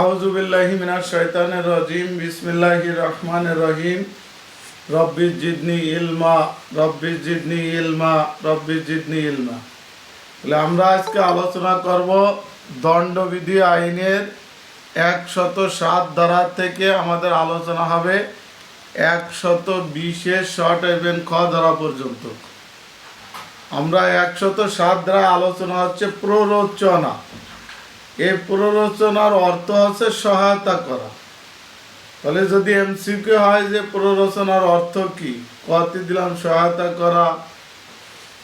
আউযু বিল্লাহি মিনাশ শাইতানির রাজিম বিসমিল্লাহির রহমানির রহিম রব্বি জিদনি ইলমা রব্বি জিদনি ইলমা রব্বি জিদনি ইলমা। তাহলে আমরা আজকে আলোচনা করব দণ্ডবিধি আইনের 107 ধারা থেকে আমাদের আলোচনা হবে 120 শর্ট এবং খ ধারা পর্যন্ত। আমরা 107 ধারা আলোচনা হচ্ছে প্ররোচনা। এই প্ররোচনার অর্থ হচ্ছে সহায়তা করা। তাহলে যদি এমসিকিউ হয় যে প্ররোচনার অর্থ কি, কতে দিলাম সহায়তা করা,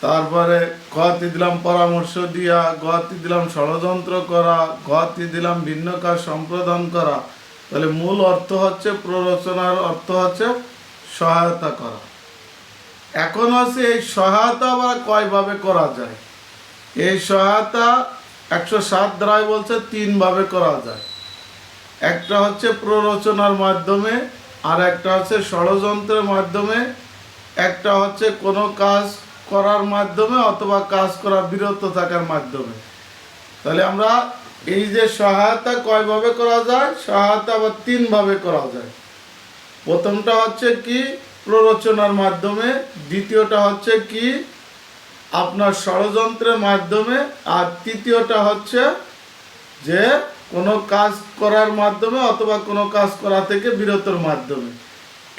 তারপরে কতে দিলাম পরামর্শ দিয়া, গতে দিলাম ষড়যন্ত্র করা, গতে দিলাম ভিন্ন কাজ সম্পাদন করা। তাহলে মূল অর্থ হচ্ছে প্ররোচনার অর্থ হচ্ছে সহায়তা করা। এখন হচ্ছে এই সহায়তা আবার কয়ভাবে করা যায়। এই সহায়তা 107 ধারায় বলছে 3 ভাবে করা যায়। একটা হচ্ছে প্ররোচনার মাধ্যমে, আর একটা হচ্ছে ষড়যন্ত্রের মাধ্যমে, একটা হচ্ছে কোনো কাজ করার মাধ্যমে অথবা কাজ করা বিরত থাকার মাধ্যমে। তাহলে আমরা এই যে সহায়তা কয়ভাবে করা যায়, সহায়তা আবার 3 ভাবে করা যায়। প্রথমটা হচ্ছে কি প্ররোচনার মাধ্যমে, দ্বিতীয়টা হচ্ছে কি আপনার ষড়যন্ত্রের মাধ্যমে, আর তৃতীয়টা হচ্ছে যে কোনো কাজ করার মাধ্যমে অথবা কোনো কাজ করা থেকে বিরতর মাধ্যমে।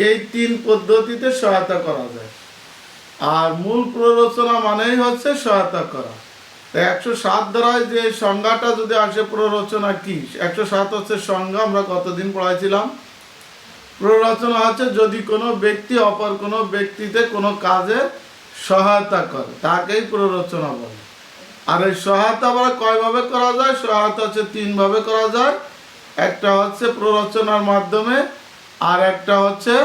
এই 3 পদ্ধতিতে সহায়তা করা যায়। আর মূল প্ররোচনা মানেই হচ্ছে সহায়তা করা। তো 107 ধারায় যে সংজ্ঞাটা যদি আসে প্ররোচনা কি, 107 হচ্ছে সংজ্ঞা, আমরা কতদিন পড়াইছিলাম। প্ররোচনা হচ্ছে যদি কোনো ব্যক্তি অপর কোনো ব্যক্তিতে কোনো কাজে সহায়তা করে, তাকেই প্ররোচনা বলে। আর এই সহায়তা আবার কয়ভাবে করা যায়, সহায়তা হচ্ছে 3 ভাবে করা যায়। একটা হচ্ছে প্ররোচনার মাধ্যমে, আর একটা হচ্ছে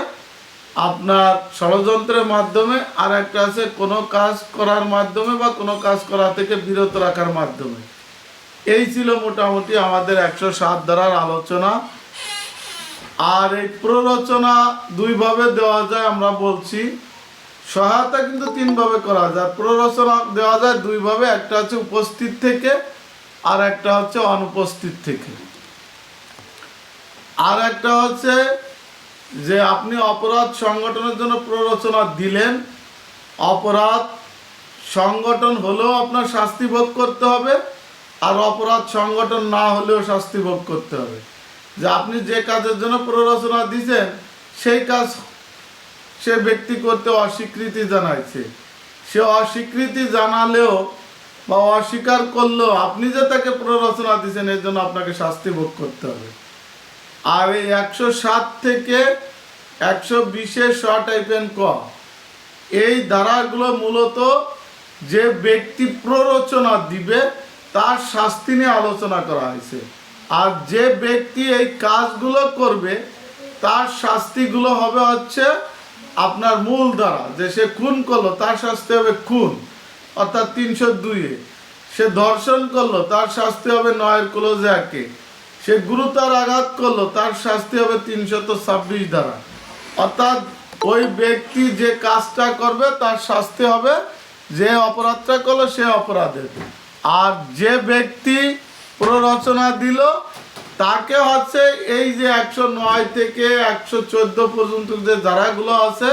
আপনার ষড়যন্ত্রের মাধ্যমে, আর একটা হচ্ছে কোনো কাজ করার মাধ্যমে বা কোনো কাজ করা থেকে বিরত রাখার মাধ্যমে। এই ছিল মোটামুটি আমাদের 107 ধারার আলোচনা। আর এই প্ররোচনা 2 ভাবে দেওয়া যায়, আমরা বলছি। সহায়তা কিন্তু 3 ভাবে করা যায়, প্ররোচনা দেওয়া যায় 2 ভাবে। একটা হচ্ছে উপস্থিত থেকে, আর একটা হচ্ছে অনুপস্থিত থেকে। আর একটা হচ্ছে যে আপনি অপরাধ সংগঠনের জন্য প্ররোচনা দিলেন, অপরাধ সংগঠন হলেও আপনার শাস্তি ভোগ করতে হবে, আর অপরাধ সংগঠন না হলেও শাস্তি ভোগ করতে হবে। যে আপনি যে কাজের জন্য প্ররোচনা দিয়েছেন সেই কাজ সে ব্যক্তি করতে অস্বীকৃতি জানাইছে, সে অস্বীকৃতি জানালেও বা অস্বীকার করলেও আপনি যে তাকে প্ররোচনা দিয়েছেন এর জন্য আপনাকে শাস্তি ভোগ করতে হবে। আর এই 107 থেকে 120 শর্ট এবং ক, এই ধারাগুলো মূলত যে ব্যক্তি প্ররোচনা দিবে তার শাস্তি নিয়ে আলোচনা করা হয়েছে। আর যে ব্যক্তি এই কাজগুলো করবে তার শাস্তিগুলো হবে হচ্ছে আপনার মূল ধারা। যে সে খুন করলো তার শাস্তি হবে খুন, অর্থাৎ 302-এ। সে ধর্ষণ করলো তার শাস্তি হবে 9-1-এ। সে গুরুতর আঘাত করলো তার শাস্তি হবে 326 ধারা। অর্থাৎ ওই ব্যক্তি যে কাজটা করবে তার শাস্তি হবে যে অপরাধটা করলো সে অপরাধের। আর যে ব্যক্তি প্ররোচনা দিল তাকে হচ্ছে এই যে 109 থেকে 114 পর্যন্ত যে ধারাগুলো আছে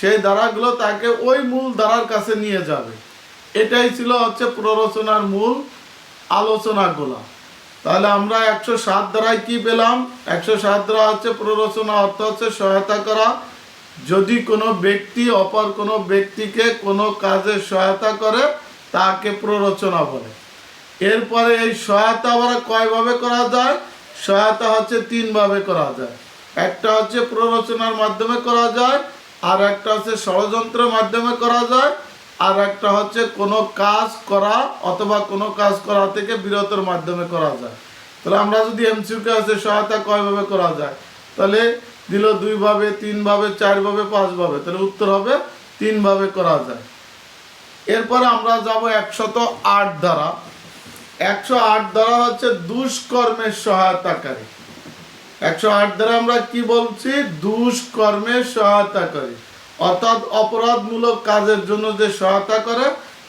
সেই ধারাগুলো তাকে ওই মূল ধারার কাছে নিয়ে যাবে। এটাই ছিল হচ্ছে প্ররোচনার মূল আলোচনাগুলো। তাহলে আমরা 107 ধারায় কি পেলাম, 107 ধারা হচ্ছে প্ররোচনা অর্থ হচ্ছে সহায়তা করা। যদি কোনো ব্যক্তি অপর কোনো ব্যক্তিকে কোনো কাজে সহায়তা করে তাকে প্ররোচনা বলে। এরপরে এই সহায়তা আবার কয়ভাবে করা যায়, সহায়তা হচ্ছে 3 ভাবে করা যায়। একটা হচ্ছে প্ররোচনার মাধ্যমে করা যায়, আর একটা হচ্ছে ষড়যন্ত্রের মাধ্যমে করা যায়, আর একটা হচ্ছে কোনো কাজ করা অথবা কোনো কাজ করা থেকে বিরতর মাধ্যমে করা যায়। তাহলে আমরা যদি এমসিকিউ আছে সহায়তা কয়ভাবে করা যায়, তাহলে দিল 2 ভাবে, 3 ভাবে, 4 ভাবে, 5 ভাবে। তাহলে উত্তর হবে 3 ভাবে করা যায়। এরপরে আমরা যাব 108 ধারা। 108 ধারা হচ্ছে দুষ্কর্মের সহায়তাকারী। 108 ধারা আমরা কি বলছি, দুষ্কর্মের সহায়তাকারী, অর্থাৎ অপরাধমূলক কাজের জন্য যে সহায়তা করে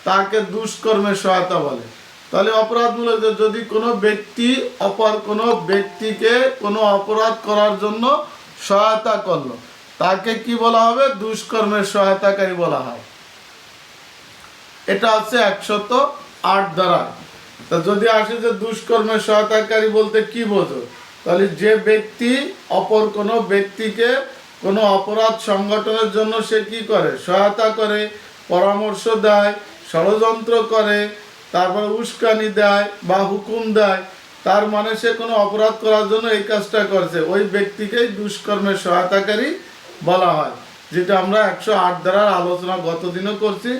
তাকে দুষ্কর্মের সহায়তা বলে। তাহলে অপরাধমূলক যদি কোনো ব্যক্তি অপর কোনো ব্যক্তিকে কোনো অপরাধ করার জন্য সহায়তা করলো, তাকে কি বলা হবে? দুষ্কর্মের সহায়তাকারী বলা হয়। এটা হচ্ছে 108 ধারা। তা যদি আসে যে দুষ্কর্মের সহায়তাকারী বলতে কি বোঝো, তাহলে যে ব্যক্তি অপর কোনো ব্যক্তিকে কোনো অপরাধ সংগঠনের জন্য সে কি করে? সহায়তা করে, পরামর্শ দেয়, ষড়যন্ত্র করে, তারপর উস্কানি দেয় বা হুকুম দেয়, তার মানে সে কোনো অপরাধ করার জন্য এই কাজটা করছে, ওই ব্যক্তিকেই দুষ্কর্মের সহায়তাকারী বলা হয়। যেটা আমরা 108 ধারার আলোচনা গতদিনও করছি,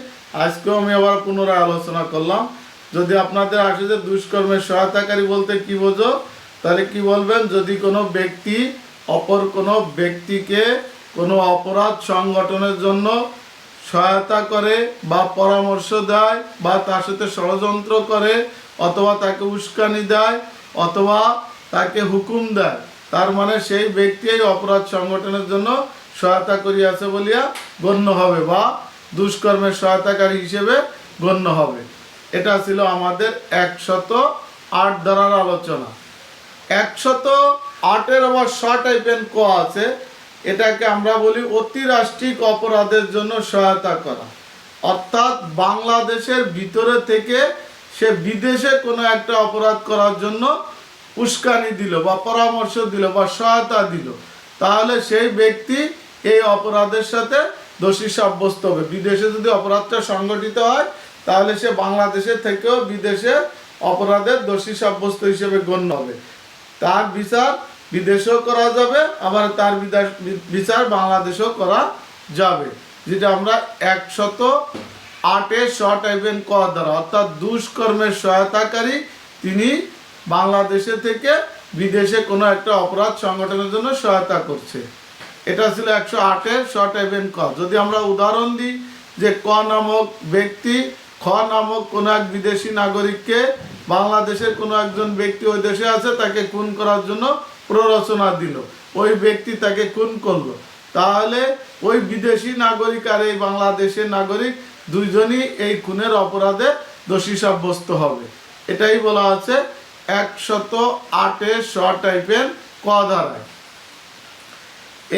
আজকেও আমি আবার পুনরায় আলোচনা করলাম। যদি আপনাদের আসে যে দুষ্কর্মের সহায়তাকারী বলতে কি বোঝো, তাহলে কি বলবেন? যদি কোনো ব্যক্তি অপর কোনো ব্যক্তিকে কোনো অপরাধ সংগঠনের জন্য সহায়তা করে বা পরামর্শ দেয় বা তার সাথে ষড়যন্ত্র করে অথবা তাকে উস্কানি দেয় অথবা তাকে হুকুম দেয়, তার মানে সেই ব্যক্তি এই অপরাধ সংগঠনের জন্য সহায়তা করিয়াছে বলিয়া গণ্য হবে বা দুষ্কর্মের সহায়তাকারী হিসেবে গণ্য হবে। এটা ছিল আমাদের 108 ধারার আলোচনা। 108-এর আবার শর্ট টাইপের ক আছে, এটাকে আমরা বলি অতিরাষ্ট্রিক অপরাধের জন্য সহায়তা করা। অর্থাৎ বাংলাদেশের ভিতরে থেকে সে বিদেশে কোনো একটা অপরাধ করার জন্য উস্কানি দিল বা পরামর্শ দিল বা সহায়তা দিল, তাহলে সেই ব্যক্তি এই অপরাধের সাথে দোষী সাব্যস্ত হবে। বিদেশে যদি অপরাধটা সংগঠিত হয় তাহলে সে বাংলাদেশে থেকেও বিদেশে অপরাধের দোষী সাব্যস্ত হিসেবে গণ্য হবে। তার বিচার বিদেশেও করা যাবে, আবার তার বিচার বাংলাদেশেও করা যাবে, যেটা আমরা 108-এর শর্ট টাইপের ক দ্বারা, অর্থাৎ দুষ্কর্মের সহায়তাকারী তিনি বাংলাদেশে থেকে বিদেশে কোনো একটা অপরাধ সংগঠনের জন্য সহায়তা করছে। এটা ছিল 108-এর শর্ট টাইপের ক। যদি আমরা উদাহরণ দিই যে ক নামক ব্যক্তি খ নামক কোনো এক বিদেশি নাগরিককে বাংলাদেশের কোনো একজন ব্যক্তি ওই দেশে আছে তাকে খুন করার জন্য প্ররোচনা দিল, ওই ব্যক্তি তাকে খুন করলো, তাহলে ওই বিদেশি নাগরিক আর এই বাংলাদেশের নাগরিক দুইজনই এই খুনের অপরাধে দোষী সাব্যস্ত হবে। এটাই বলা আছে 108-এর শর্ট টাইপের ক ধারায়।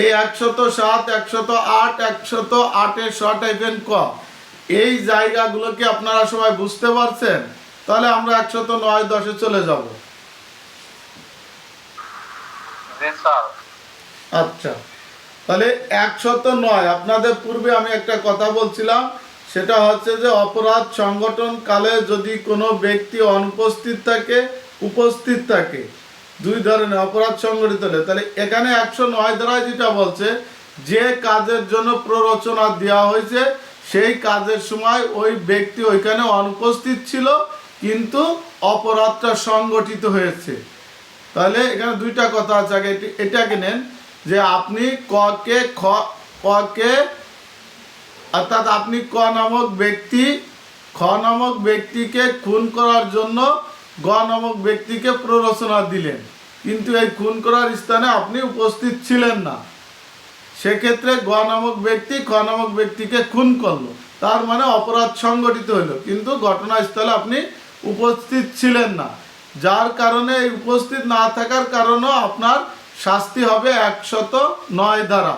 এই 107, 108, 108-এর শর্ট টাইপের ক, এই জায়গাগুলোকে আপনারা সবাই বুঝতে পারছেন? তাহলে আমরা 109, 10-এ চলে যাব। আচ্ছা, তাহলে 109 আপনাদের পূর্বে আমি একটা কথা বলছিলাম, সেটা হচ্ছে যে অপরাধ সংগঠন কালে যদি কোনো ব্যক্তি অনুপস্থিত থাকে, উপস্থিত থাকে, দুই ধরনের অপরাধ সংগঠিত হলে, তাহলে এখানে 109 ধারায় যেটা বলছে যে কাজের জন্য প্ররোচনা দেওয়া হয়েছে সেই কাজের সময় ওই ব্যক্তি ওইখানে অনুপস্থিত ছিল কিন্তু অপরাধটা সংগঠিত হয়েছে। তাহলে এখানে দুইটা কথা আছে, আগে এটাকে নেন যে আপনি ককে অর্থাৎ আপনি ক নামক ব্যক্তিকে খুন করার জন্য গ নামক ব্যক্তিকে প্ররোচনা দিলেন, কিন্তু এই খুন করার স্থানে আপনি উপস্থিত ছিলেন না, সেক্ষেত্রে গ নামক ব্যক্তি খ নামক ব্যক্তিকে খুন করলো, তার মানে অপরাধ সংগঠিত হলো কিন্তু ঘটনাস্থলে আপনি উপস্থিত ছিলেন না, যার কারণে এই উপস্থিত না থাকার কারণেও আপনার শাস্তি হবে 109 ধারা।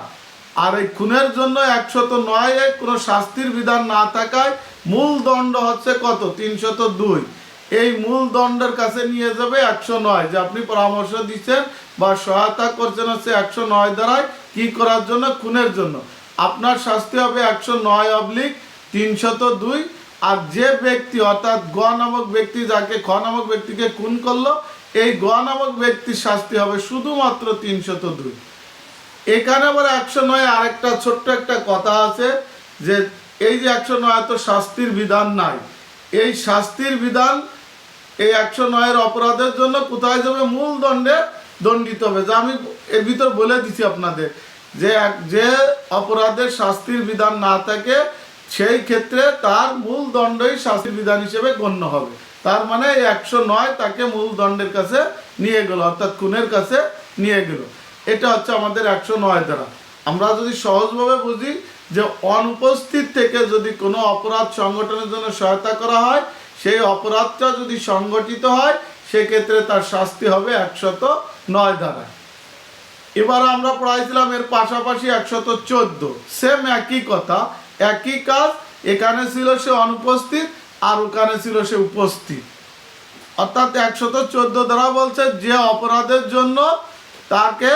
আর এই খুনের জন্য 109-এ কোনো শাস্তির বিধান না থাকায় মূল দণ্ড হচ্ছে কত? 302। এই মূল দণ্ডের কাছে নিয়ে যাবে 109, যে আপনি পরামর্শ দিচ্ছেন বা সহায়তা করছেন হচ্ছে 109 ধারায় কি করার জন্য? খুনের জন্য। আপনার শাস্তি হবে 109/302। আর যে ব্যক্তি অর্থাৎ গ নামক ব্যক্তি যাকে খ নামক ব্যক্তিকে খুন করলো, এই গ নামক ব্যক্তির শাস্তি হবে শুধুমাত্র 302। এখানে আবার 109 আরেকটা ছোট্ট একটা কথা আছে যে এই যে 109 তো শাস্তির বিধান নাই, এই শাস্তির বিধান এই 109-এর অপরাধের জন্য কোথায় যাবে? মূল দণ্ডে দণ্ডিত হবে। যা আমি এর ভিতর বলে দিচ্ছি আপনাদের, যে অপরাধের শাস্তির বিধান না থাকে সেই ক্ষেত্রে তার মূল দণ্ডই শাস্তির বিধান হিসেবে গণ্য হবে। তার মানে 109 তাকে মূল দণ্ডের কাছে নিয়ে গেল, অর্থাৎ খুনের কাছে নিয়ে গেল। এটা হচ্ছে আমাদের 109 ধারা। আমরা যদি সহজভাবে বুঝি যে অনুপস্থিত থেকে যদি কোনো অপরাধ সংগঠনের জন্য সহায়তা করা হয়, সেই অপরাধটা যদি সংগঠিত হয় সেক্ষেত্রে তার শাস্তি হবে 109 ধারা। এবার আমরা পড়াইছিলাম এর পাশাপাশি 114, সেম একই কথা, একই কাজ। এখানে ছিল সে অনুপস্থিত আর ওখানে ছিল সে উপস্থিত। অর্থাৎ 114 দ্বারা বলছে যে অপরাধের জন্য তাকে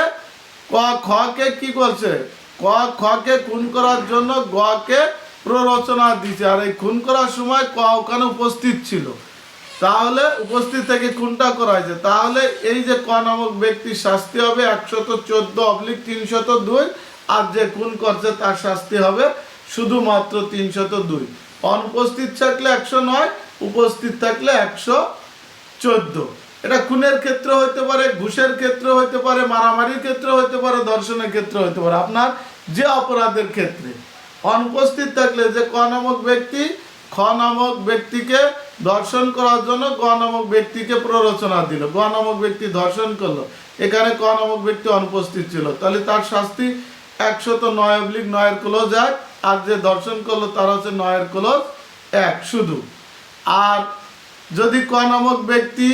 খকে কি করছে, খকে খুন করার জন্য গকে প্ররোচনা দিচ্ছে, আর এই খুন করার সময় ওখানে উপস্থিত ছিল, তাহলে উপস্থিত থেকে খুনটা করা হয়েছে। তাহলে এই যে ক নামক ব্যক্তির শাস্তি হবে 114/302, আর যে খুন করছে তার শাস্তি হবে শুধুমাত্র 302। অনুপস্থিত থাকলে 109, উপস্থিত থাকলে 114। এটা খুনের ক্ষেত্রে হইতে পারে, ঘুষের ক্ষেত্রে হইতে পারে, মারামারির ক্ষেত্রে হইতে পারে, ধর্ষণের ক্ষেত্রে হইতে পারে। আপনার যে অপরাধের ক্ষেত্রে অনুপস্থিত থাকলে যে ক নামক ব্যক্তি খ নামক ব্যক্তিকে ধর্ষণ করার জন্য গ নামক ব্যক্তিকে প্ররোচনা দিল, গ নামক ব্যক্তি ধর্ষণ করলো, এখানে ক নামক ব্যক্তি অনুপস্থিত ছিল, তাহলে তার শাস্তি 109/9 ক্লোজ 1, আর যে ধর্ষণ করলো তার হচ্ছে 9 1 শুধু। আর যদি ক নামক ব্যক্তি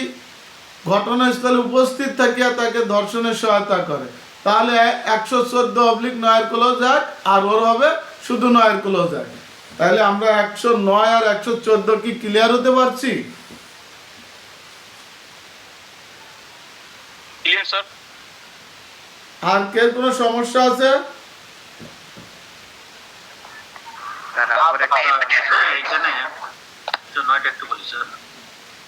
ঘটনাস্থলে উপস্থিত থাকিয়া তাকে ধর্ষণের সহায়তা করে, তাহলে 114/9 ক্লোজ 1, আর ওর হবে শুধু 9 ক্লোজ 1। তাহলে আমরা 109 আর 114 কি ক্লিয়ার হতে পারছি? Clear sir. আর কে কোনো সমস্যা আছে? এইখানে 109টা একটু বলি স্যার।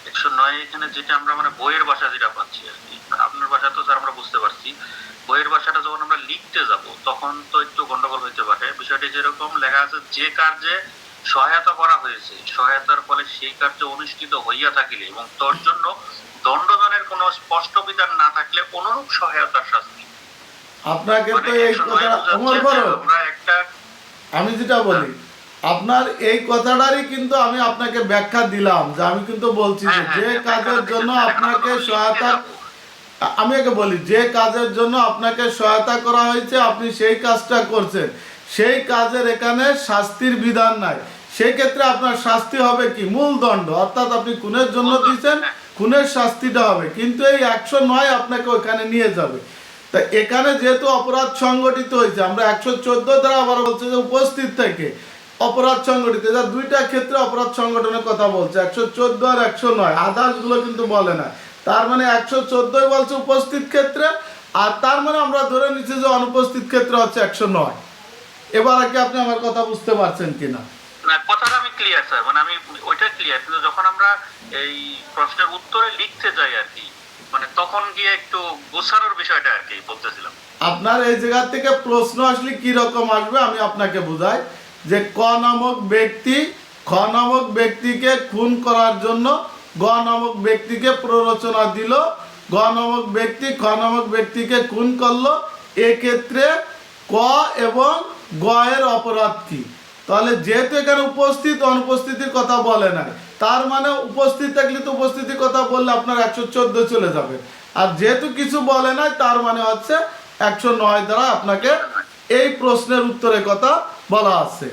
109 এখানে যেটা আমরা মানে বইয়ের ভাষা যেটা পাচ্ছি আর কি, আপনার ভাষা তো স্যার আমরা বুঝতে পারছি, বইয়ের ভাষাটা যখন আমরা লিখতে যাব তখন তো একটু গন্ডগোল হইতে পারে। বিষয়টি যেরকম লেখা আছে, যে কার্যে সহায়তা করা হয়েছে, সহায়তার ফলে সেই কার্য অনুষ্ঠিত হইয়া থাকিলে এবং তোর জন্য দণ্ডদানের কোনো স্পষ্ট বিধান না থাকলে অনুরূপ সহায়তার শাস্তি। আপনাকে তো এই কথা আমরা একটা, আমি যেটা বলি আপনার এই কথাটারই কিন্তু আমি আপনাকে ব্যাখ্যা দিলাম, যে আমি কিন্তু বলছি যে কাজের জন্য আপনাকে সহায়তা, আমি আগে বলি যে কাজের জন্য আপনাকে সহায়তা করা হয়েছে আপনি সেই কাজটা করছেন, সেই কাজের এখানে শাস্তির বিধান নাই, সেই ক্ষেত্রে আপনার শাস্তি হবে কি মূল দণ্ড, অর্থাৎ আপনি খুনের জন্য দিয়েছেন, খুনের শাস্তিটা হবে। কিন্তু এই 109 আপনাকে ওখানে নিয়ে যাবে। তা এখানে যেহেতু অপরাধ সংগঠিত হয়েছে, আমরা 114 দ্বারা আবার বলছে যে উপস্থিত থেকে অপরাধ সংগঠিত, যা দুইটা ক্ষেত্রে অপরাধ সংগঠনের কথা বলছে, 114 আর 109, আদার্সগুলো কিন্তু বলে না। তার মানে 114 বলছে উপস্থিত ক্ষেত্রে, আর তার মানে আমরা ধরে নিচ্ছি যে অনুপস্থিত ক্ষেত্রে হচ্ছে 109। এবার কি আপনি আমার কথা বুঝতে পারছেন কিনা? না, কথাটা আমি ক্লিয়ার স্যার, মানে আমি ওইটা ক্লিয়ার, কিন্তু যখন আমরা এই প্রশ্নের উত্তরে লিখতে যাই আর কি, মানে তখন গিয়ে একটু গোছানোর বিষয়টা আর কি বলতেছিলাম। আপনার এই জায়গা থেকে প্রশ্ন আসলে কি রকম আসবে আমি আপনাকে বুঝাই, যে ক নামক ব্যক্তি খ নামক ব্যক্তিকে খুন করার জন্য গ নামক ব্যক্তিকে প্ররোচনা দিল, গ নামক ব্যক্তি খ নামক ব্যক্তিকে খুন করলো, এক্ষেত্রে ক এবং গ এর অপরাধ কি? তাহলে যেহেতু এখানে উপস্থিত অনুপস্থিতির কথা বলে নাই, তার মানে উপস্থিত থাকলে তো উপস্থিতির কথা বললে আপনার 114 চলে যাবে, আর যেহেতু কিছু বলে নাই তার মানে হচ্ছে 109 দ্বারা আপনাকে এই প্রশ্নের উত্তরের কথা বলা আছে।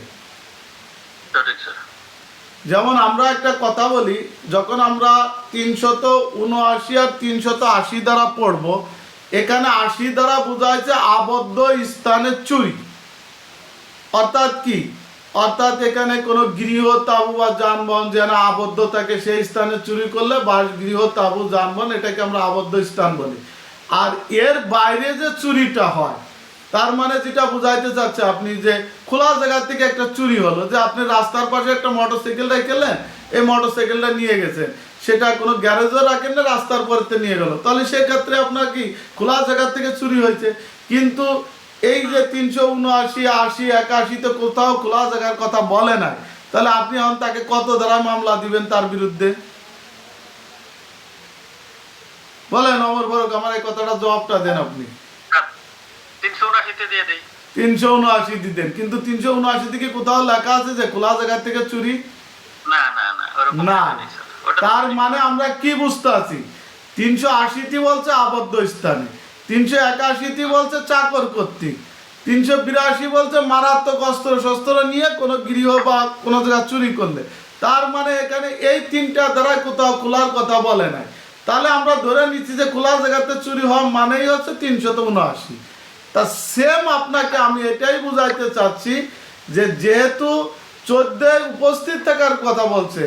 যেমন আমরা একটা কথা বলি, যখন আমরা 379 আর 380 দ্বারা পড়ব, এখানে 80 দ্বারা বোঝাইছে আবদ্ধ স্থানে চুরি। অর্থাৎ কি? অর্থাৎ এখানে কোনো গৃহ তাবু বা যানবাহন যেন আবদ্ধ থাকে সেই স্থানে চুরি করলে বাসগৃহ তাবু যানবাহন এটাকে আমরা আবদ্ধ স্থান বলি। আর এর বাইরে যে চুরিটা হয়, তার মানে যেটা বুঝাইতে চাচ্ছে আপনি, যে খোলা জায়গা থেকে একটা চুরি হলো, যে আপনি রাস্তার পাশে একটা মোটরসাইকেল রেখেলেন, এই মোটরসাইকেলটা নিয়ে গেছেন, সেটা কোনো গ্যারেজও রাখেন না, রাস্তার পরেতে নিয়ে গেল, তাহলে সেক্ষেত্রে আপনার কি খোলা জায়গা থেকে চুরি হয়েছে। কিন্তু এই যে 379, 80, 81 তো কোথাও খোলা জায়গার কথা বলে নাই, তাহলে আপনি এখন তাকে কত ধারা মামলা দিবেন তার বিরুদ্ধে? বলেন অমর ফারুক, আমার এই কথাটা জবাবটা দেন আপনি। 379 দিয়ে দেই। 379 দিতেন, কিন্তু 379 থেকে কোথাও লেখা আছে যে খোলা জায়গা থেকে চুরি? না না না, না। তার মানে আমরা কি বুঝতে আছি, 380 বলছে আবদ্ধ স্থানে, 381 বলছে চাকর কর্তৃক, 382 বলছে মারাত্মক অস্ত্র শস্ত্র নিয়ে কোনো গৃহ বা কোনো জায়গা চুরি করলে। তার মানে এখানে এই তিনটা দ্বারা কোথাও খোলার কথা বলে নাই, তাহলে আমরা ধরে নিচ্ছি যে খোলা জায়গাতে চুরি হওয়া মানেই হচ্ছে 379। তা সেম আপনাকে আমি এটাই বুঝাইতে চাচ্ছি যে যেহেতু 14 উপস্থিত থাকার কথা বলছে,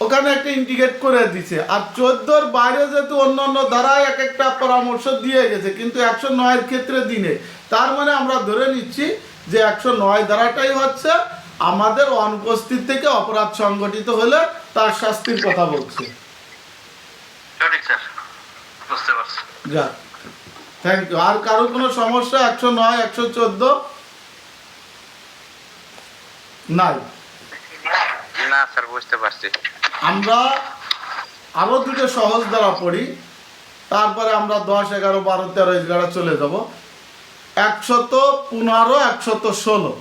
ওখানে একটা ইন্ডিকেট করে দিছে, আর 14-র বাইরে যেহেতু অন্য অন্য ধারায় এক একটা পরামর্শ দিয়ে গেছে, কিন্তু 109-এর ক্ষেত্রে দিনে, তার মানে আমরা ধরে নিচ্ছি যে 109 ধারাটাই হচ্ছে আমাদের অনুপস্থিত থেকে অপরাধ সংগঠিত হলে তার শাস্তির কথা বলছে। সঠিক স্যার, বুঝতে পারছি। যা, থ্যাংক ইউ। আর কারো কোনো সমস্যা? 109, 114 নাই? না স্যার, বুঝতে পারছি। আমরা আরো দুটো সহজ দ্বারা পড়ি, তারপরে আমরা 10, 11, 12, 13 এই জায়গাটা চলে যাব। 115, 116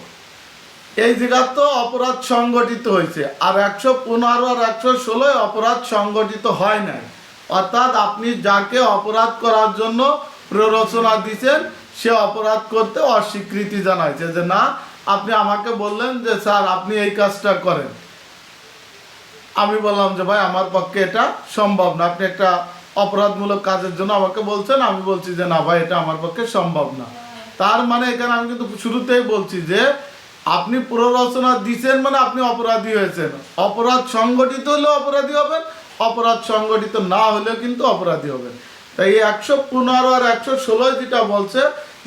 এই জায়গা তো অপরাধ সংগঠিত হয়েছে, আর 115 আর 116 অপরাধ সংগঠিত হয় নাই। অর্থাৎ আপনি যাকে অপরাধ করার জন্য প্ররোচনা দিচ্ছেন সে অপরাধ করতে অস্বীকৃতি জানাইছে, যে না, আপনি আমাকে বললেন যে স্যার আপনি এই কাজটা করেন, আমি বললাম যে ভাই আমার পক্ষে এটা সম্ভব না, আপনি একটা অপরাধমূলক কাজের জন্য আমাকে বলছেন, আমি বলছি যে না ভাই এটা আমার পক্ষে সম্ভব না। তার মানে এখানে আমি কিন্তু শুরুতেই বলছি যে আপনি প্ররোচনা দিচ্ছেন মানে আপনি অপরাধী হয়েছেন। অপরাধ সংগঠিত হলেও অপরাধী হবেন, অপরাধ সংগঠিত না হলেও কিন্তু অপরাধী হবেন। তাই 115 আর 116 যেটা বলছে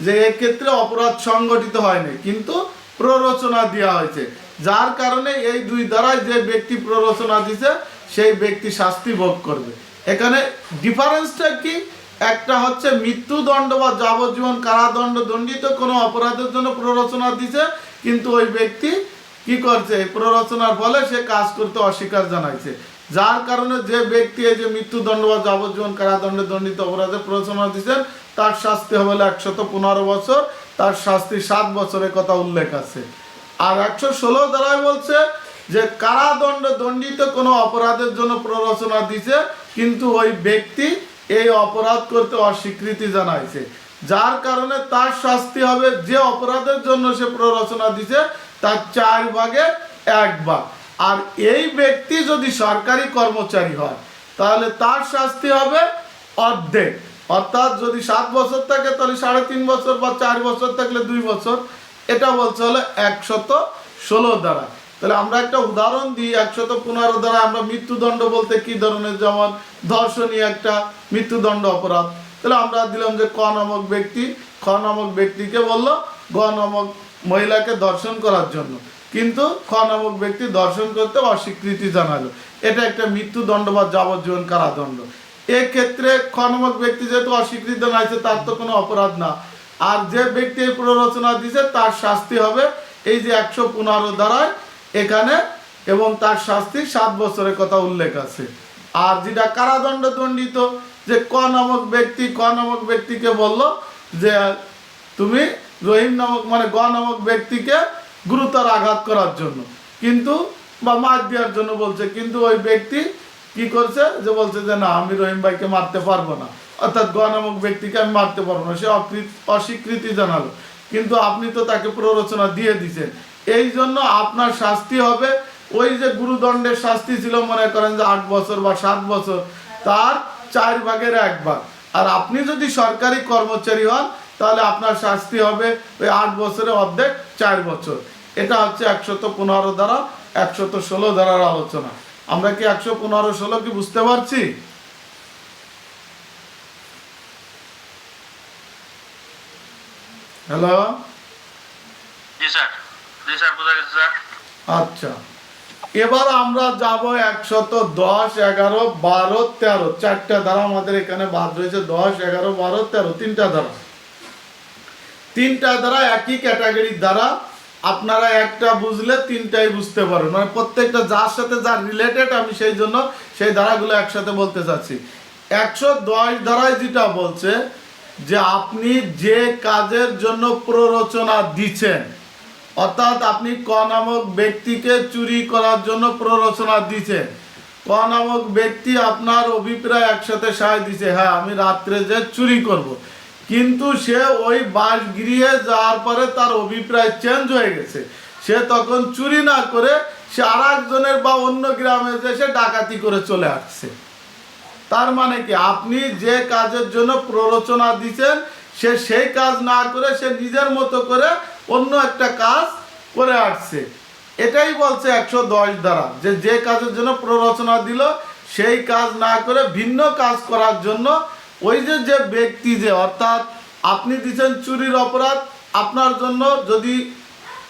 যে এক্ষেত্রে অপরাধ সংগঠিত হয়নি, কিন্তু প্ররোচনা দেওয়া হয়েছে, যার কারণে এই দুই দ্বারাই যে ব্যক্তি প্ররোচনা দিছে সেই ব্যক্তি শাস্তি ভোগ করবে। এখানে ডিফারেন্সটা কি? একটা হচ্ছে মৃত্যুদণ্ড বা যাবজ্জীবন কারাদণ্ড দণ্ডিত কোনো অপরাধের জন্য প্ররোচনা দিছে, কিন্তু ওই ব্যক্তি কি করছে, এই প্ররোচনার ফলে সে কাজ করতে অস্বীকার জানাইছে, যার কারণে যে ব্যক্তি এই যে মৃত্যুদণ্ড বা যাবজ্জীবন কারাদণ্ডে দণ্ডিত অপরাধে প্ররোচনা দিচ্ছেন তার শাস্তি হবে 115 বছর, তার শাস্তি 7 বছরের কথা উল্লেখ আছে। আর 116 দ্বারাই বলছে যে কারাদণ্ড দণ্ডিত কোনো অপরাধের জন্য প্ররোচনা দিছে, কিন্তু ওই ব্যক্তি এই অপরাধ করতে অস্বীকৃতি জানাইছে, যার কারণে তার শাস্তি হবে যে অপরাধের জন্য সে প্ররোচনা দিছে তার 4 ভাগের 1 ভাগ। আর এই ব্যক্তি যদি সরকারি কর্মচারী হয় তাহলে তার শাস্তি হবে অর্ধেক, অর্থাৎ যদি 7 বছর থাকে তাহলে 3.5 বছর, বা 4 বছর থাকলে 2 বছর। এটা বলছে হলো 116 দ্বারা। তাহলে আমরা একটা উদাহরণ দিই। 115 দ্বারা আমরা মৃত্যুদণ্ড বলতে কি ধরনের, যেমন ধর্ষণই একটা মৃত্যুদণ্ড অপরাধ। তাহলে আমরা দিলাম যে ক নামক ব্যক্তি, খ নামক ব্যক্তিকে বলল গ নামক মহিলাকে ধর্ষণ করার জন্য, কিন্তু খ নামক ব্যক্তি ধর্ষণ করতে অস্বীকৃতি জানালো, এটা একটা মৃত্যুদণ্ড বা যাবজ্জীবন কারাদণ্ড। এক্ষেত্রে খ নামক ব্যক্তি যেহেতু অস্বীকৃতি জানাইছে তার তো কোনো অপরাধ না, আর যে ব্যক্তি এই প্ররোচনা দিছে তার শাস্তি হবে এই যে 115 দ্বারায় এখানে, এবং তার শাস্তি 7 বছরের কথা উল্লেখ আছে। আর যেটা কারাদণ্ড দণ্ডিত, যে ক নামক ব্যক্তিকে বলল যে তুমি রহিম নামক মানে গ নামক ব্যক্তিকে গুরুতর আঘাত করার জন্য, কিন্তু বা মার দেওয়ার জন্য বলছে, কিন্তু ওই ব্যক্তি কি করছে, যে বলছে যে না আমি রহিম ভাইকে মারতে পারবো না, অর্থাৎ গ নামক ব্যক্তিকে আমি মারতে পারবো না, সে অস্বীকৃতি জানালো, কিন্তু আপনি তো তাকে প্ররোচনা দিয়ে দিচ্ছেন, এই জন্য আপনার শাস্তি হবে ওই যে গুরুদণ্ডের শাস্তি ছিল মনে করেন যে 8 বছর বা 7 বছর, তার 4 ভাগের 1 ভাগ। আর আপনি যদি সরকারি কর্মচারী হন তাহলে আপনার শাস্তি হবে ওই 8 বছরের অর্ধেক 4 বছর। এটা হচ্ছে 115 দ্বারা 116 ধারার আলোচনা। আমরা কি 115-16 কি বুঝতে পারছি? হ্যালো, জি স্যার, জি স্যার, বোঝা গেছে স্যার। আচ্ছা, এবার আমরা যাব 110, 11, 12, 13 চারটা ধারা আমাদের এখানে বাদ রয়েছে। 10, 11, 12, 13 তিনটা ধারা একই ক্যাটাগরির দ্বারা। আপনারা একটা বুঝলে তিনটাই বুঝতে পারবেন, মানে প্রত্যেকটা যার সাথে যার রিলেটেড, আমি সেই জন্য সেই ধারাগুলো একসাথে বলতে চাচ্ছি। 110 ধারায় যেটা বলছে যে আপনি যে কাজের জন্য প্ররোচনা দিচ্ছেন, অর্থাৎ আপনি ক নামক ব্যক্তিকে চুরি করার জন্য প্ররোচনা দিচ্ছেন, ক নামক ব্যক্তি আপনার অভিপ্রায় একসাথে সায় দিছে, হ্যাঁ আমি রাত্রে যে চুরি করব, কিন্তু সে ওই বাসগৃহে যাওয়ার পরে তার অভিপ্রায় চেঞ্জ হয়ে গেছে, সে তখন চুরি না করে সে আর একজনের বা অন্য গ্রামে যে সে ডাকাতি করে চলে আসছে। তার মানে কি, আপনি যে কাজের জন্য প্ররোচনা দিচ্ছেন সে সেই কাজ না করে সে নিজের মতো করে অন্য একটা কাজ করে আসছে। এটাই বলছে 110 দ্বারা, যে যে কাজের জন্য প্ররোচনা দিল সেই কাজ না করে ভিন্ন কাজ করার জন্য ওই যে যে ব্যক্তি, যে অর্থাৎ আপনি দিচ্ছেন চুরির অপরাধ, আপনার জন্য যদি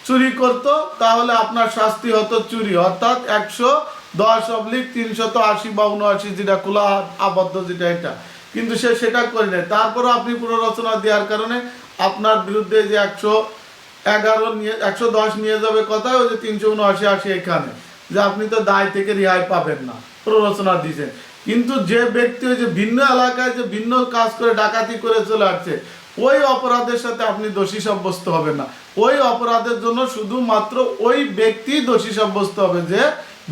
চুরি করতো তাহলে আপনার শাস্তি হতো চুরি, অর্থাৎ 110/380 বা 79, যেটা খোলা আবদ্ধ যেটা এটা, কিন্তু সে সেটা করে নেয়। তারপরে আপনি প্ররোচনা দেওয়ার কারণে আপনার বিরুদ্ধে যে 110 নিয়ে যাবে কথায়, ওই যে 379 এখানে, যে আপনি তো দায় থেকে রেহাই পাবেন না, প্ররোচনা দিয়েছেন। কিন্তু যে ব্যক্তি ওই যে ভিন্ন এলাকায় যে ভিন্ন কাজ করে ডাকাতি করে চলে আসছে, ওই অপরাধের সাথে আপনি দোষী সাব্যস্ত হবেন না। ওই অপরাধের জন্য শুধুমাত্র ওই ব্যক্তি দোষী সাব্যস্ত হবে যে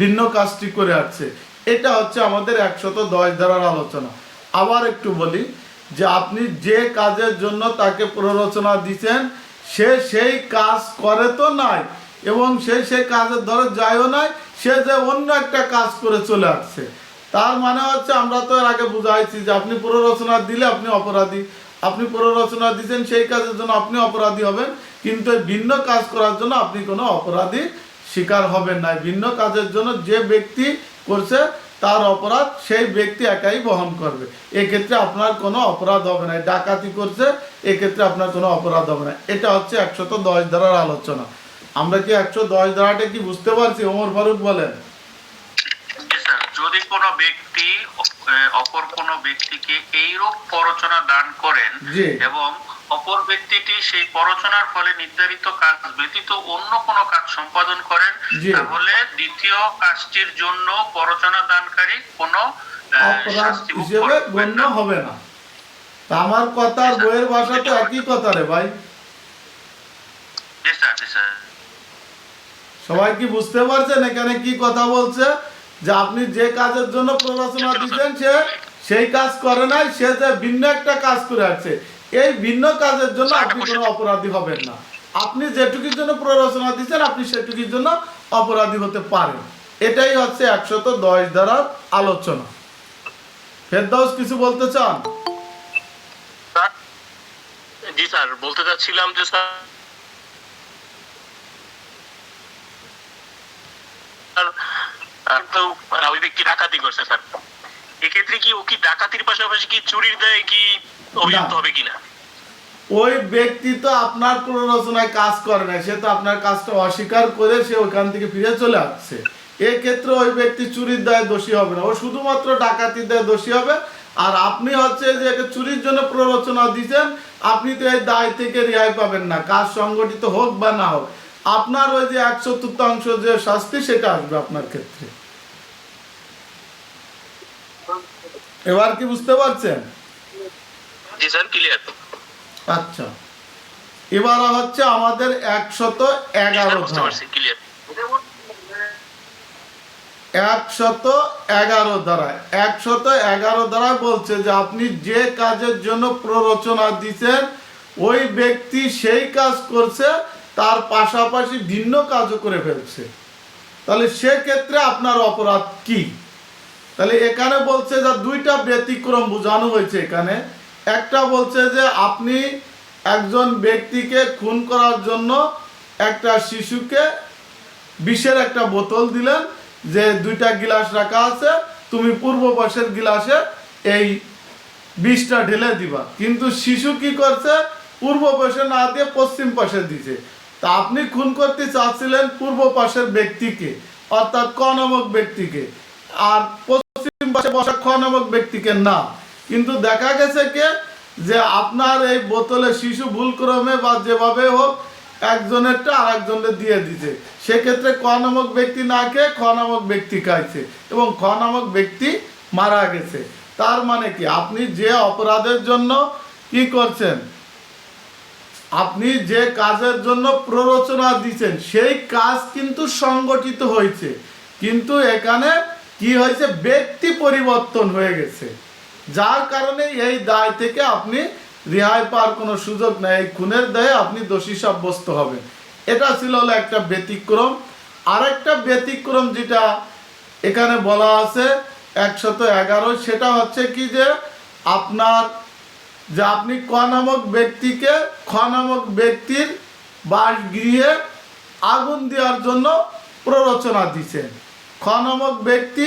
ভিন্ন কাজটি করে আসছে। এটা হচ্ছে আমাদের 110 ধারার আলোচনা। আবার একটু বলি যে আপনি যে কাজের জন্য তাকে প্ররোচনা দিচ্ছেন সে সেই কাজ করে তো নাই, এবং সে সেই কাজের ধরে যায়ও নাই, সে যে অন্য একটা কাজ করে চলে আসছে। তার মানে হচ্ছে, আমরা তো এর আগে বুঝাইছি যে আপনি প্ররোচনা দিলে আপনি অপরাধী, আপনি প্ররোচনা দিচ্ছেন সেই কাজের জন্য আপনি অপরাধী হবেন, কিন্তু এই ভিন্ন কাজ করার জন্য আপনি কোনো অপরাধী শিকার হবেন না। ভিন্ন কাজের জন্য যে ব্যক্তি করছে তার অপরাধ সেই ব্যক্তি একাই বহন করবে, এক্ষেত্রে আপনার কোনো অপরাধ হবে না। ডাকাতি করছে, এক্ষেত্রে আপনার কোনো অপরাধ হবে না। এটা হচ্ছে 110 ধারার আলোচনা। আমরা কি 110 ধারাটা কি বুঝতে পারছি? ওমর ফারুক বলেন। যদি কোনো ব্যক্তি অপর কোনো ব্যক্তিকে এইরূপ প্ররোচনা দান করেন এবং অপর ব্যক্তিটি সেই প্ররোচনার ফলে নির্ধারিত কাজ ব্যতীত অন্য কোনো কাজ সম্পাদন করেন, তাহলে দ্বিতীয় কাজটির জন্য প্ররোচনা দানকারী কোনো অপরাধ হিসেবে গণ্য হবে না। তা আমার কথা আর বইয়ের ভাষা তো একই কথা রে ভাই। সবাই কি বুঝতে পারছেন এখানে কি কথা বলছে? যে আপনি যে কাজের জন্য প্ররোচনা দিচ্ছেন সে সেই কাজ করে নাই, সে যে ভিন্ন একটা কাজ করে আসছে, এই ভিন্ন কাজের জন্য আপনি কোনো অপরাধী হবেন না। আপনি যেটুকুর জন্য প্ররোচনা দিচ্ছেন আপনি সেটুকুর জন্য অপরাধী হতে পারেন। এটাই হচ্ছে 110 ধারার আলোচনা। ফেরদৌস কিছু বলতে চান? জি স্যার, বলতে চাচ্ছিলাম যে স্যার ওই ব্যক্তি ডাকাতি করছে স্যার, এক্ষেত্রে কি ও কি ডাকাতির পাশাপাশি কি চুরির দায়ে কি অভিযুক্ত হবে কিনা? ওই ব্যক্তি তো আপনার প্ররোচনায় কাজ করে না, সে তো আপনার কাজটা অস্বীকার করে সে ওইখান থেকে ফিরে চলে আসছে। এক্ষেত্রে ওই ব্যক্তি চুরির দায়ে দোষী হবে না, ও শুধুমাত্র ডাকাতির দায়ে দোষী হবে। আর আপনি হচ্ছে যে চুরির জন্য প্ররোচনা দিচ্ছেন, আপনি তো এই দায় থেকে রেহাই পাবেন না, কাজ সংগঠিত হোক বা না হোক। আপনার ওই যে 1/4 যে শাস্তি সেটা আসবে আপনার ক্ষেত্রে। এবার কি বুঝতে পারছেন? জি স্যার, ক্লিয়ার। আচ্ছা, এবার হচ্ছে আমাদের 111 ধারা। 111 ধারায় 111 ধারায় বলছে যে আপনি যে কাজের জন্য প্ররোচনা দিচ্ছেন ওই ব্যক্তি সেই কাজ করছে, তার পাশাপাশি ভিন্ন কাজও করে ফেলছে, তাহলে সেক্ষেত্রে আপনার অপরাধ কি? তাহলে এখানে বলছে যে দুইটা ব্যতিক্রম বোঝানো হয়েছে এখানে। একটা বলছে যে আপনি একজন ব্যক্তিকে খুন করার জন্য একটা শিশুকে বিষের একটা বোতল দিলেন, যে 2টা গিলাস রাখা আছে, তুমি পূর্ব পাশের গিলাসে এই বিষটা ঢেলে দিবা, কিন্তু শিশু কি করছে, পূর্ব পাশে না দিয়ে পশ্চিম পাশে দিছে। তা আপনি খুন করতে চাচ্ছিলেন পূর্ব পাশের ব্যক্তিকে, অর্থাৎ ক নামক ব্যক্তিকে, আর পশ্চিম পাশে বসা খ নামক ব্যক্তিকে না। কিন্তু দেখা গেছে কে যে আপনার এই বোতলে শিশু ভুলক্রমে বা যেভাবে হোক একজনেরটা আর একজনের দিয়ে দিতে, সেক্ষেত্রে ক নামক ব্যক্তি না খেয়ে খ নামক ব্যক্তি খাইছে এবং খ নামক ব্যক্তি মারা গেছে। তার মানে কি, আপনি যে অপরাধের জন্য কি করছেন, আপনি যে কাজের জন্য প্ররোচনা দিচ্ছেন সেই কাজ কিন্তু সংগঠিত হয়েছে, কিন্তু এখানে কি হয়েছে, ব্যক্তি পরিবর্তন হয়ে গেছে, যার কারণে এই দায় থেকে আপনি রেহাই পাওয়ার কোনো সুযোগ নেই, এই খুনের দায়ে আপনি দোষী সাব্যস্ত হবেন। এটা ছিল হলো একটা ব্যতিক্রম। আরেকটা ব্যতিক্রম যেটা এখানে বলা আছে 111, সেটা হচ্ছে কি যে আপনার যে আপনি ক নামক ব্যক্তিকে খ নামক ব্যক্তির বাসগৃহে আগুন দেওয়ার জন্য প্ররোচনা দিছেন। খ নামক ব্যক্তি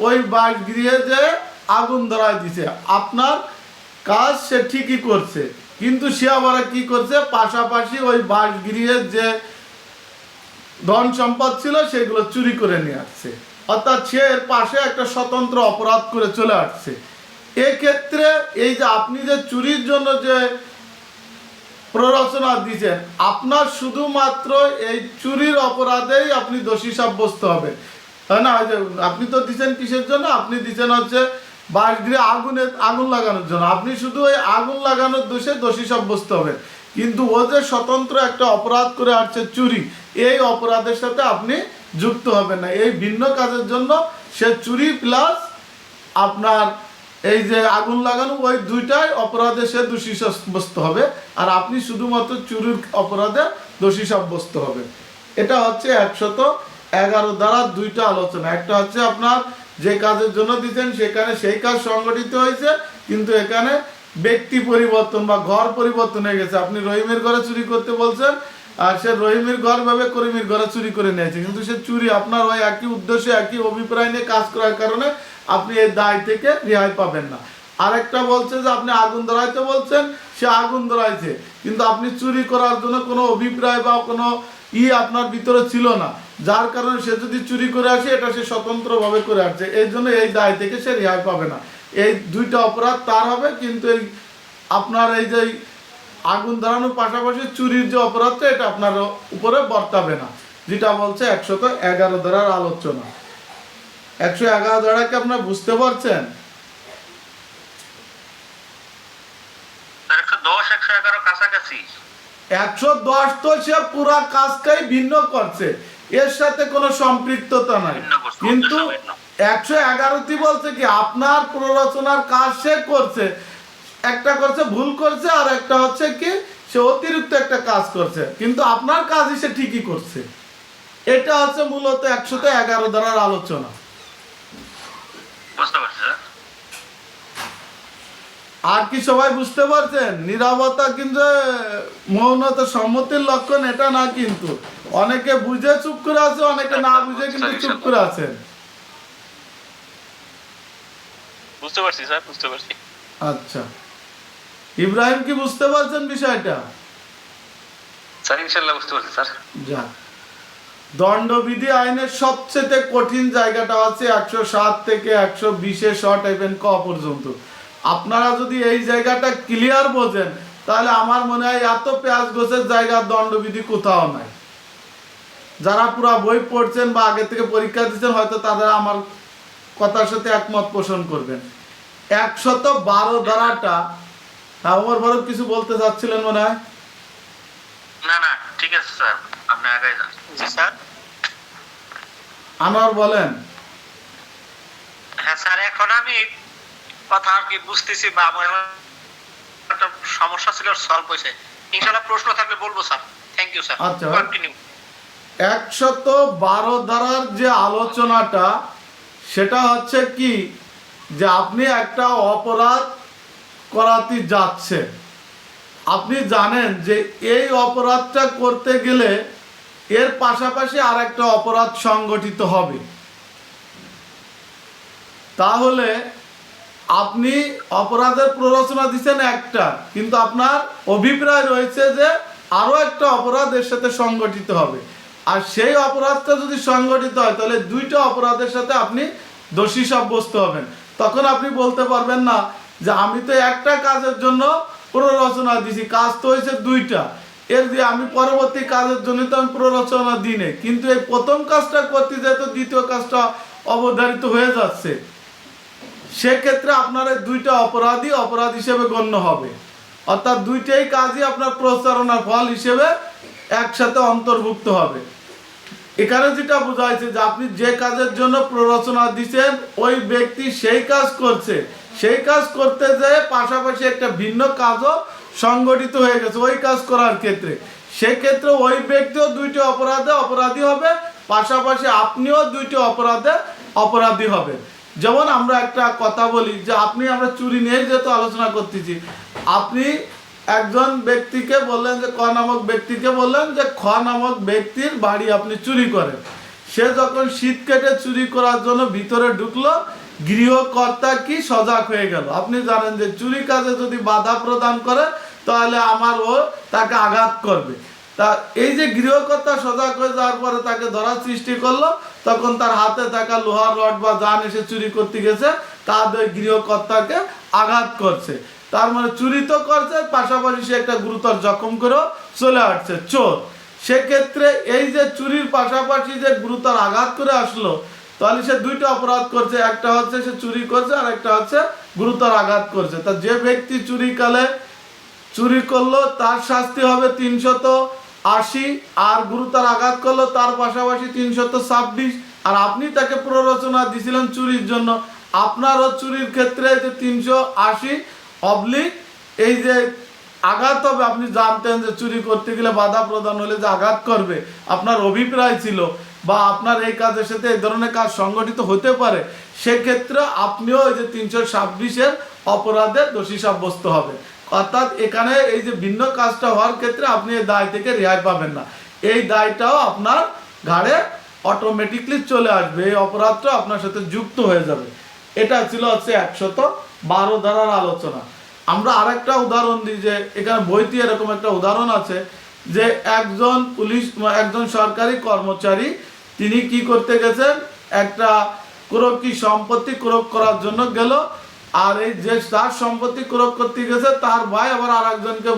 ওই বাসগৃহে যে আগুন ধরায় দিছে, আপনার কাজ সে ঠিকই করছে, কিন্তু সে আবার কি করছে, পাশাপাশি ওই বাসগৃহের যে ধন সম্পদ ছিল সেগুলো চুরি করে নিয়ে আসছে, অর্থাৎ সে এর পাশে একটা স্বতন্ত্র অপরাধ করে চলে আসছে। এক্ষেত্রে এই যে আপনি যে চুরির জন্য যে প্ররোচনা দিয়েছেন, আপনার শুধুমাত্র এই চুরির অপরাধেই আপনি দোষী সাব্যস্ত হবেন, তাই না? যে আপনি তো দিচ্ছেন কিসের জন্য? আপনি দিচ্ছেন হচ্ছে বাসগৃহে আগুন লাগানোর জন্য, আপনি শুধু ওই আগুন লাগানোর দোষে দোষী সাব্যস্ত হবেন। কিন্তু ও যে স্বতন্ত্র একটা অপরাধ করে আসছে চুরি, এই অপরাধের সাথে আপনি যুক্ত হবেন না। এই ভিন্ন কাজের জন্য সে চুরি প্লাস আপনার এই যে আগুন লাগানো, ওই দুইটাই অপরাধে সে দোষী সাব্যস্ত হবে, আর আপনি শুধুমাত্র চুরির অপরাধে দোষী সাব্যস্ত হবেন। এটা হচ্ছে 111 দ্বারা দুইটা আলোচনা। একটা হচ্ছে আপনার যে কাজের জন্য দিচ্ছেন সেখানে সেই কাজ সংগঠিত হয়েছে, কিন্তু এখানে ব্যক্তি পরিবর্তন বা ঘর পরিবর্তন হয়ে গেছে। আপনি রহিমের ঘরে চুরি করতে বলছেন, আর সে রহিমের ঘর ভাবে করিমের ঘরে চুরি করে নিয়েছে, কিন্তু সে চুরি আপনার ওই একই উদ্দেশ্যে একই অভিপ্রায় নিয়ে কাজ করার কারণে আপনি এই দায় থেকে রেহাই পাবেন না। আরেকটা বলছে যে আপনি আগুন ধরাইতে বলছেন, সে আগুন ধরাইছে, কিন্তু আপনি চুরি করার জন্য কোনো অভিপ্রায় বা কোনো আপনার ভিতরে ছিল না, যার কারণে সে যদি চুরি করে আসে এটা সে স্বতন্ত্রভাবে করে আসছে, এই জন্য এই দায় থেকে সে রেহাই পাবে না। এই দুইটা অপরাধ তার হবে, কিন্তু এই আপনার এই যে আগুন ধরানোর পাশাপাশি চুরির যে অপরাধটা এটা আপনার উপরে বর্তাবে না, যেটা বলছে 111 ধারার আলোচনা। 111 ধারাকে আপনার বুঝতে পারছেন? 110 111 কাছাকাছি। 110 তো সে পুরা কাজটাই ভিন্ন করছে, এর সাথে কোনো সম্পৃক্ততা নাই। কিন্তু 111টি বলছে কি আপনার প্ররোচনার কাজ সে করছে, একটা করছে ভুল করছে, আর একটা হচ্ছে কি সে অতিরিক্ত একটা কাজ করছে, কিন্তু আপনার কাজই সে ঠিকই করছে। এটা হচ্ছে মূলত 111 ধারার আলোচনা। বুঝতে পারছি স্যার। আর কি সবাই বুঝতে পারছেন? নীরবতা কিন্তু মৌনতা সম্মতির লক্ষণ এটা না, কিন্তু অনেকে বুঝে চুপ করে আছে, অনেকে না বুঝে কিন্তু চুপ করে আছেন। বুঝতে পারছি স্যার, বুঝতে পারছি। আচ্ছা, ইব্রাহিম কি বুঝতে পারছেন বিষয়টা? স্যার ইনশাআল্লাহ বুঝতে পারছি স্যার। যা, দণ্ডবিধি আইনের সবচেয়ে কঠিন জায়গাটা আছে 107 থেকে 120 শর্ট এবং ক পর্যন্ত। আপনারা যদি এই জায়গাটা ক্লিয়ার বোঝেন, তাহলে আমার মনে হয় এত পেঁয়াজ গোছের জায়গা দণ্ডবিধি কোথাও নাই। যারা পুরা বই পড়ছেন বা আগে থেকে পরীক্ষা দিচ্ছেন, হয়তো তারা আমার কথার সাথে একমত পোষণ করবেন। 112 ধারাটা, ওমর ফারুক কিছু বলতে চাচ্ছিলেন মনে হয়? না না, ঠিক আছে স্যার, আপনি আগে যান। জি স্যার। আনোয়ার বলেন। হ্যাঁ স্যার, এখন আমি কথা আর কি বুঝতেছি, বা আমার একটা সমস্যা ছিল সলভ হয়েছে। ইনশাআল্লাহ প্রশ্ন থাকলে বলবো স্যার। Thank you sir. আচ্ছা, কন্টিনিউ। 112 ধারার যে আলোচনাটা, সেটা হচ্ছে কি যে আপনি একটা অপরাধ করাতে যাচ্ছে, আপনি জানেন যে এই অপরাধটা করতে গেলে এর পাশাপাশি আর একটা অপরাধ সংগঠিত হবে, তাহলে আপনি অপরাধের প্ররোচনা দিচ্ছেন একটা, কিন্তু আপনার অভিপ্রায় রয়েছে যে আরও একটা অপরাধ এর সাথে সংগঠিত হবে, আর সেই অপরাধটা যদি সংগঠিত হয় তাহলে দুইটা অপরাধের সাথে আপনি দোষী সাব্যস্ত হবেন। তখন আপনি বলতে পারবেন না যে আমি তো একটা কাজের জন্য প্ররোচনা দিছি, কাজ তো হয়েছে দুইটা, এর যে আমি পরবর্তী কাজের জন্য তো আমি প্ররোচনা দিই নাই, কিন্তু এই প্রথম কাজটা করতে যেত দ্বিতীয় কাজটা অবধারিত হয়ে যাচ্ছে, সেক্ষেত্রে আপনার এই দুইটা অপরাধ হিসেবে গণ্য হবে, অর্থাৎ দুইটাই কাজই আপনার প্রচারণার ফল হিসেবে একসাথে অন্তর্ভুক্ত হবে। এখানে যেটা বোঝাইছে যে আপনি যে কাজের জন্য প্ররোচনা দিচ্ছেন ওই ব্যক্তি সেই কাজ করছে, সেই কাজ করতে যেয়ে পাশাপাশি একটা ভিন্ন কাজও সংগঠিত হয়ে গেছে ওই কাজ করার ক্ষেত্রে, সেক্ষেত্রে ওই ব্যক্তিও দুইটি অপরাধে অপরাধী হবে, পাশাপাশি আপনিও দুইটি অপরাধে অপরাধী হবেন। যেমন আমরা একটা কথা বলি যে আমরা চুরি নিয়ে যেহেতু আলোচনা করতেছি, আপনি একজন ব্যক্তিকে বললেন যে ক নামক ব্যক্তিকে বললেন যে খ নামক ব্যক্তির বাড়ি আপনি চুরি করেন। সে যখন শীত কেটে চুরি করার জন্য ভিতরে ঢুকলো, গৃহকর্তা কি সজাগ হয়ে গেল। আপনি জানেন যে চুরি কাজে যদি বাধা প্রদান করে তাহলে ও তাকে আঘাত করবে। তা এই যে গৃহকর্তা সজাগ হয়ে যাওয়ার পরে তাকে ধরার সৃষ্টি করলো, তখন তার হাতে থাকা লোহার রড বা যান এসে চুরি করতে গেছে, তাদের গৃহকর্তাকে আঘাত করছে। তার মানে চুরি তো করছে, পাশাপাশি সে একটা গুরুতর জখম করেও চলে আসছে, চোর। সেক্ষেত্রে এই যে চুরির পাশাপাশি যে গুরুতর আঘাত করে আসলো, তাহলে সে দুইটা অপরাধ করছে। একটা হচ্ছে সে চুরি করছে, আর একটা হচ্ছে গুরুতর আঘাত করছে। তা যে ব্যক্তি চুরিকালে চুরি করলো তার শাস্তি হবে 380, আর গুরুতর আঘাত করলো তার পাশাপাশি 326। আর আপনি তাকে প্ররোচনা দিয়েছিলেন চুরির জন্য, আপনারও চুরির ক্ষেত্রে যে 380 অবলিক এই যে আঘাত হবে। আপনি জানতেন যে চুরি করতে গেলে বাধা প্রদান হলে যে আঘাত করবে, আপনার অভিপ্রায় ছিল বা আপনার এই কাজের সাথে এই ধরনের কাজ সংগঠিত হতে পারে, সেক্ষেত্রে আপনিও এই যে 326-এর অপরাধে দোষী সাব্যস্ত হবে। অর্থাৎ এখানে এই যে ভিন্ন কাজটা হওয়ার ক্ষেত্রে আপনি এই দায় থেকে রেহাই পাবেন না, এই দায়টাও আপনার ঘাড়ে অটোমেটিকলি চলে আসবে, এই অপরাধটা আপনার সাথে যুক্ত হয়ে যাবে। এটা ছিল হচ্ছে 112 ধারার আলোচনা। আমরা আরেকটা উদাহরণ দিই যে এখানে বইতে এরকম একটা উদাহরণ আছে যে একজন সরকারি কর্মচারী, তিনি কি করতে গেছেন, একটা কি সম্পত্তি ক্রয় করার জন্য গেল। আর এই যে তার সম্পত্তি ক্রয় করতে গেছে, তার ভাই আবার আর একজনকে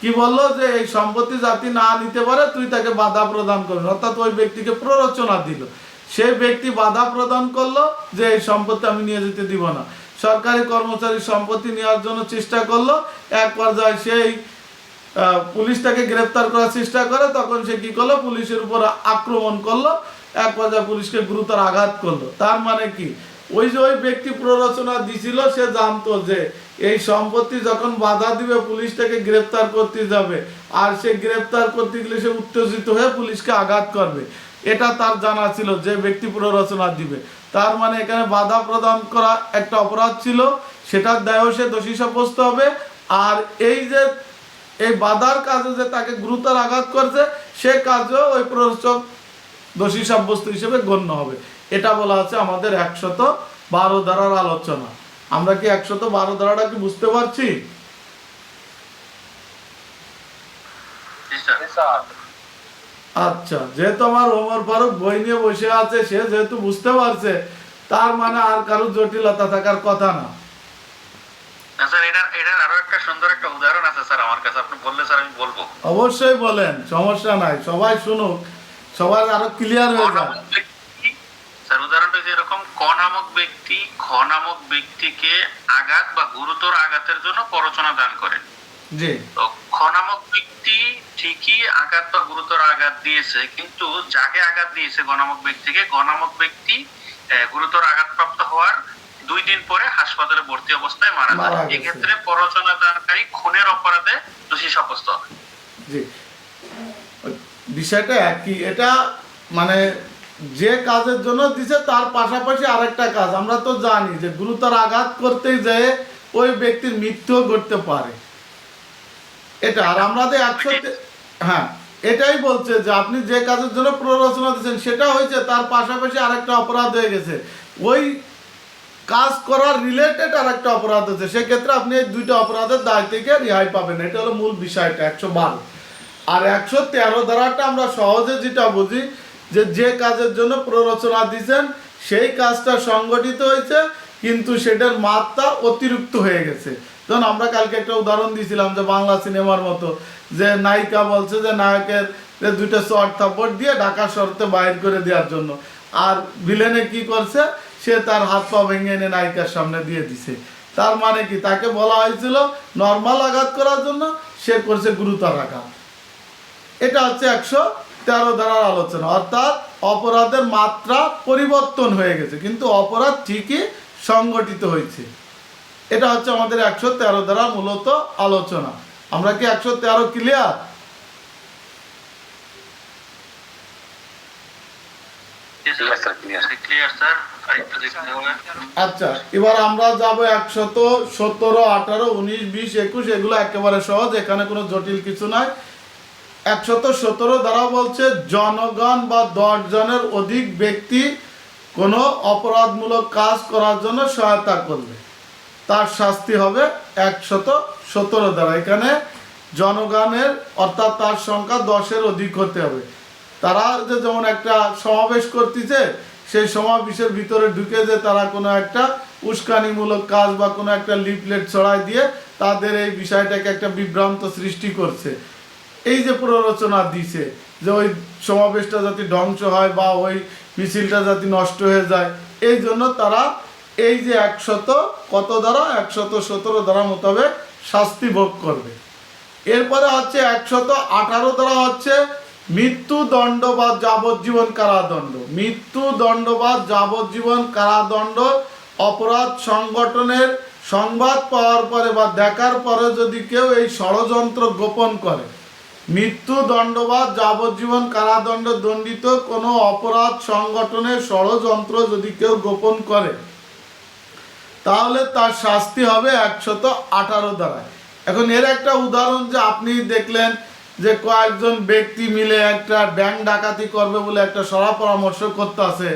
কি বললো যে এই সম্পত্তি জাতি না নিতে পারে, তুই তাকে বাধা প্রদান করবি। অর্থাৎ ওই ব্যক্তিকে প্ররোচনা দিল। সেই ব্যক্তি বাধা প্রদান করলো যে এই সম্পত্তি আমি নিয়ে যেতে দিব না। সরকারি কর্মচারী সম্পত্তি নেওয়ার জন্য চেষ্টা করলো, এক পর্যায়ে সেই পুলিশ তাকে গ্রেফতার করার চেষ্টা করে, তখন সে কি করলো, পুলিশের উপর আক্রমণ করলো, এক পর্যায়ে পুলিশকে গুরুতর আঘাত করলো। তার মানে কি, ওই যে ওই ব্যক্তি প্ররোচনা দিছিল, সে জানতো যে এই সম্পত্তি যখন বাধা দিবে পুলিশ তাকে গ্রেফতার করতে যাবে, আর সে গ্রেফতার করতে গেলে সে উত্তেজিত হয়ে পুলিশকে আঘাত করবে। এটা তার জানা ছিল যে ব্যক্তি প্ররোচনা দিবে। তার মানে এখানে বাধা প্রদান করা একটা অপরাধ ছিল, সেটার দায়ও সে দোষী সাব্যস্ত হবে। আর এই যে এই বাধার কাজে যে তাকে গুরুতর আঘাত করছে, সে কাজেও ওই প্ররোচক দোষী সাব্যস্ত হিসেবে গণ্য হবে। এটা বলা হচ্ছে আমাদের 112 ধারার আলোচনা। আমরা কি 112 ধারাটা কি বুঝতে পারছি? আচ্ছা, যেহেতু আমার ওমর ফারুক বই নিয়ে বসে আছে, সে যেহেতু বুঝতে পারছে, তার মানে আর কারো জটিলতা থাকার কথা না। স্যার এটার আরো একটা সুন্দর একটা উদাহরণ আছে স্যার আমার কাছে, আপনি বললে স্যার আমি বলবো। অবশ্যই বলেন, সমস্যা নাই, সবাই শুনুক, সবার আরো ক্লিয়ার হয়ে যায়। স্যার উদাহরণটা যেরকম, ক নামক ব্যক্তি খ নামক ব্যক্তিকে আঘাত বা গুরুতর আঘাতের জন্য প্ররোচনা দান করেন। জি। তো খ নামক ব্যক্তি ঠিকই আঘাত বা গুরুতর আঘাত দিয়েছে, কিন্তু যাকে আঘাত দিয়েছে গ নামক ব্যক্তিকে, গ নামক ব্যক্তি গুরুতর আঘাতপ্রাপ্ত হওয়ার 2 দিন পরে হাসপাতালে ভর্তি অবস্থায় মারা যায়। এক্ষেত্রে প্ররোচনা দানকারী খুনের অপরাধে দোষী সাব্যস্ত হবে। জি, বিষয়টা একই। এটা মানে যে কাজের জন্য দিছে তার পাশাপাশি আরেকটা কাজ। আমরা তো জানি যে গুরুতর আঘাত করতে যেয়ে ওই ব্যক্তির মৃত্যুও ঘটতে পারে। এটা আর আমাদের 100, হ্যাঁ এটাই বলছে যে আপনি যে কাজের জন্য প্ররোচনা দিচ্ছেন সেটা হয়েছে, তার পাশাপাশি আরেকটা অপরাধ হয়ে গেছে, ওই কাজ করার রিলেটেড আরেকটা অপরাধ হচ্ছে, সেক্ষেত্রে আপনি এই দুইটা অপরাধের দায় থেকে রেহাই পাবেন। এটা হলো মূল বিষয়টা 112। আর 113 ধারাটা আমরা সহজে যেটা বুঝি যে কাজের জন্য প্ররোচনা দিচ্ছেন সেই কাজটা সংগঠিত হয়েছে, কিন্তু সেটার মাত্রা অতিরিক্ত হয়ে গেছে। তখন আমরা কালকে একটা উদাহরণ দিয়েছিলাম যে বাংলা সিনেমার মতো, যে নায়িকা বলছে যে নায়কের 2টা চড় থাপ্পড় দিয়ে ঢাকা শহরতে বাইর করে দেওয়ার জন্য, আর ভিলেনে কি করছে, সে তার হাত পা ভেঙে এনে নায়িকার সামনে দিয়ে দিছে। তার মানে কি, তাকে বলা হয়েছিল নর্মাল আঘাত করার জন্য, সে করছে গুরুতর আঘাত। এটা হচ্ছে 113 ধারার আলোচনা। অর্থাৎ অপরাধের মাত্রা পরিবর্তন হয়ে গেছে, কিন্তু অপরাধ ঠিকই সংগঠিত হয়েছে। এটা হচ্ছে আমাদের 113 ধারার মূলত আলোচনা। আমরা কি 113 clear? Clear, sir, clear. Clear sir, আরেকটু দেখতে হবে। আচ্ছা, এবার আমরা যাব 117, 17, 18, 19, 20, 21, এগুলো একেবারে সহজ, এখানে কোনো জটিল কিছু নাই। 117 দ্বারা বলছে জনগণ বা 10 জনের অধিক ব্যক্তি কোনো অপরাধমূলক কাজ করার জন্য সহায়তা করবে, তার শাস্তি হবে 117 দ্বারা। এখানে জনগণের অর্থাৎ তার সংখ্যা 10-এর অধিক হতে হবে। তারা যে যেমন একটা সমাবেশ করতেছে, সেই সমাবেশের ভিতরে ঢুকে যে তারা কোনো একটা উস্কানিমূলক কাজ বা কোনো একটা লিফলেট ছড়াই দিয়ে তাদের এই বিষয়টাকে একটা বিভ্রান্ত সৃষ্টি করছে, এই যে প্ররোচনা দিছে যে ওই সমাবেশটা যাতে ধ্বংস হয় বা ওই মিছিলটা যাতে নষ্ট হয়ে যায়, এই জন্য তারা এই যে 100 কত দ্বারা 117 দ্বারা মোতাবেক শাস্তি ভোগ করবে। এরপরে হচ্ছে 118 দ্বারা হচ্ছে মৃত্যুদণ্ড বা যাবজ্জীবন কারাদণ্ড। মৃত্যুদণ্ড বা যাবজ্জীবন কারাদণ্ড অপরাধ সংগঠনের সংবাদ পাওয়ার পরে বা দেখার পরে যদি কেউ এই ষড়যন্ত্র গোপন করে, মৃত্যুদণ্ড বা যাবজ্জীবন কারাদণ্ড দণ্ডিত কোনো অপরাধ সংগঠনের ষড়যন্ত্র যদি কেউ গোপন করে, তাহলে তার শাস্তি হবে 118 দ্বারা। এখন এর একটা উদাহরণ যে আপনি দেখলেন যে কয়েকজন ব্যক্তি মিলে একটা ব্যাংক ডাকাতি করবে বলে একটা সরা পরামর্শ করতে আছে,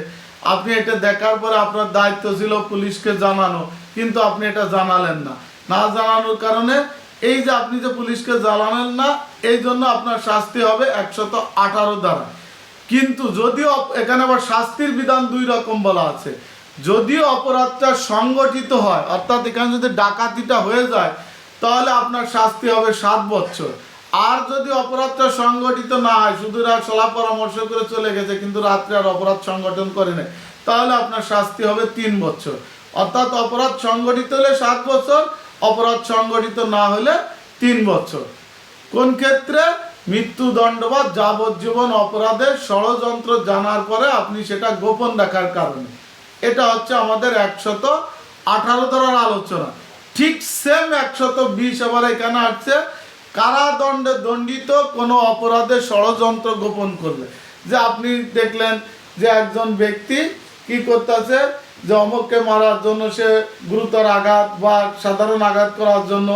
আপনি এটা দেখার পরে আপনার দায়িত্ব ছিল পুলিশকে জানানো, কিন্তু আপনি এটা জানালেন না। না জানানোর কারণে এই যে আপনি যে পুলিশকে জানালেন না, এই জন্য আপনার শাস্তি হবে 118 দ্বারা। কিন্তু যদিও এখানে আবার শাস্তির বিধান 2 রকম বলা আছে। যদিও অপরাধটা সংগঠিত হয়, অর্থাৎ এখানে যদি ডাকাতিটা হয়ে যায়, তাহলে আপনার শাস্তি হবে 7 বছর। আর যদি অপরাধটা সংগঠিত না হয়, শুধু সলা পরামর্শ করে চলে গেছে কিন্তু রাত্রে আর অপরাধ সংগঠন করে নেয়, তাহলে আপনার শাস্তি হবে 3 বছর। অর্থাৎ অপরাধ সংগঠিত হলে 7 বছর, অপরাধ সংগঠিত না হলে 3 বছর। কোন ক্ষেত্রে? মৃত্যুদণ্ড বা যাবজ্জীবন অপরাধের ষড়যন্ত্র জানার পরে আপনি সেটা গোপন রাখার কারণে। এটা হচ্ছে আমাদের 118 ধারার আলোচনা। ঠিক সেম 120 আবার এখানে আসছে কারাদণ্ডে দণ্ডিত কোনো অপরাধের ষড়যন্ত্র গোপন করলে। যে আপনি দেখলেন যে একজন ব্যক্তি কি করতেছে, যে অমুককে মারার জন্য সে গুরুতর আঘাত বা সাধারণ আঘাত করার জন্য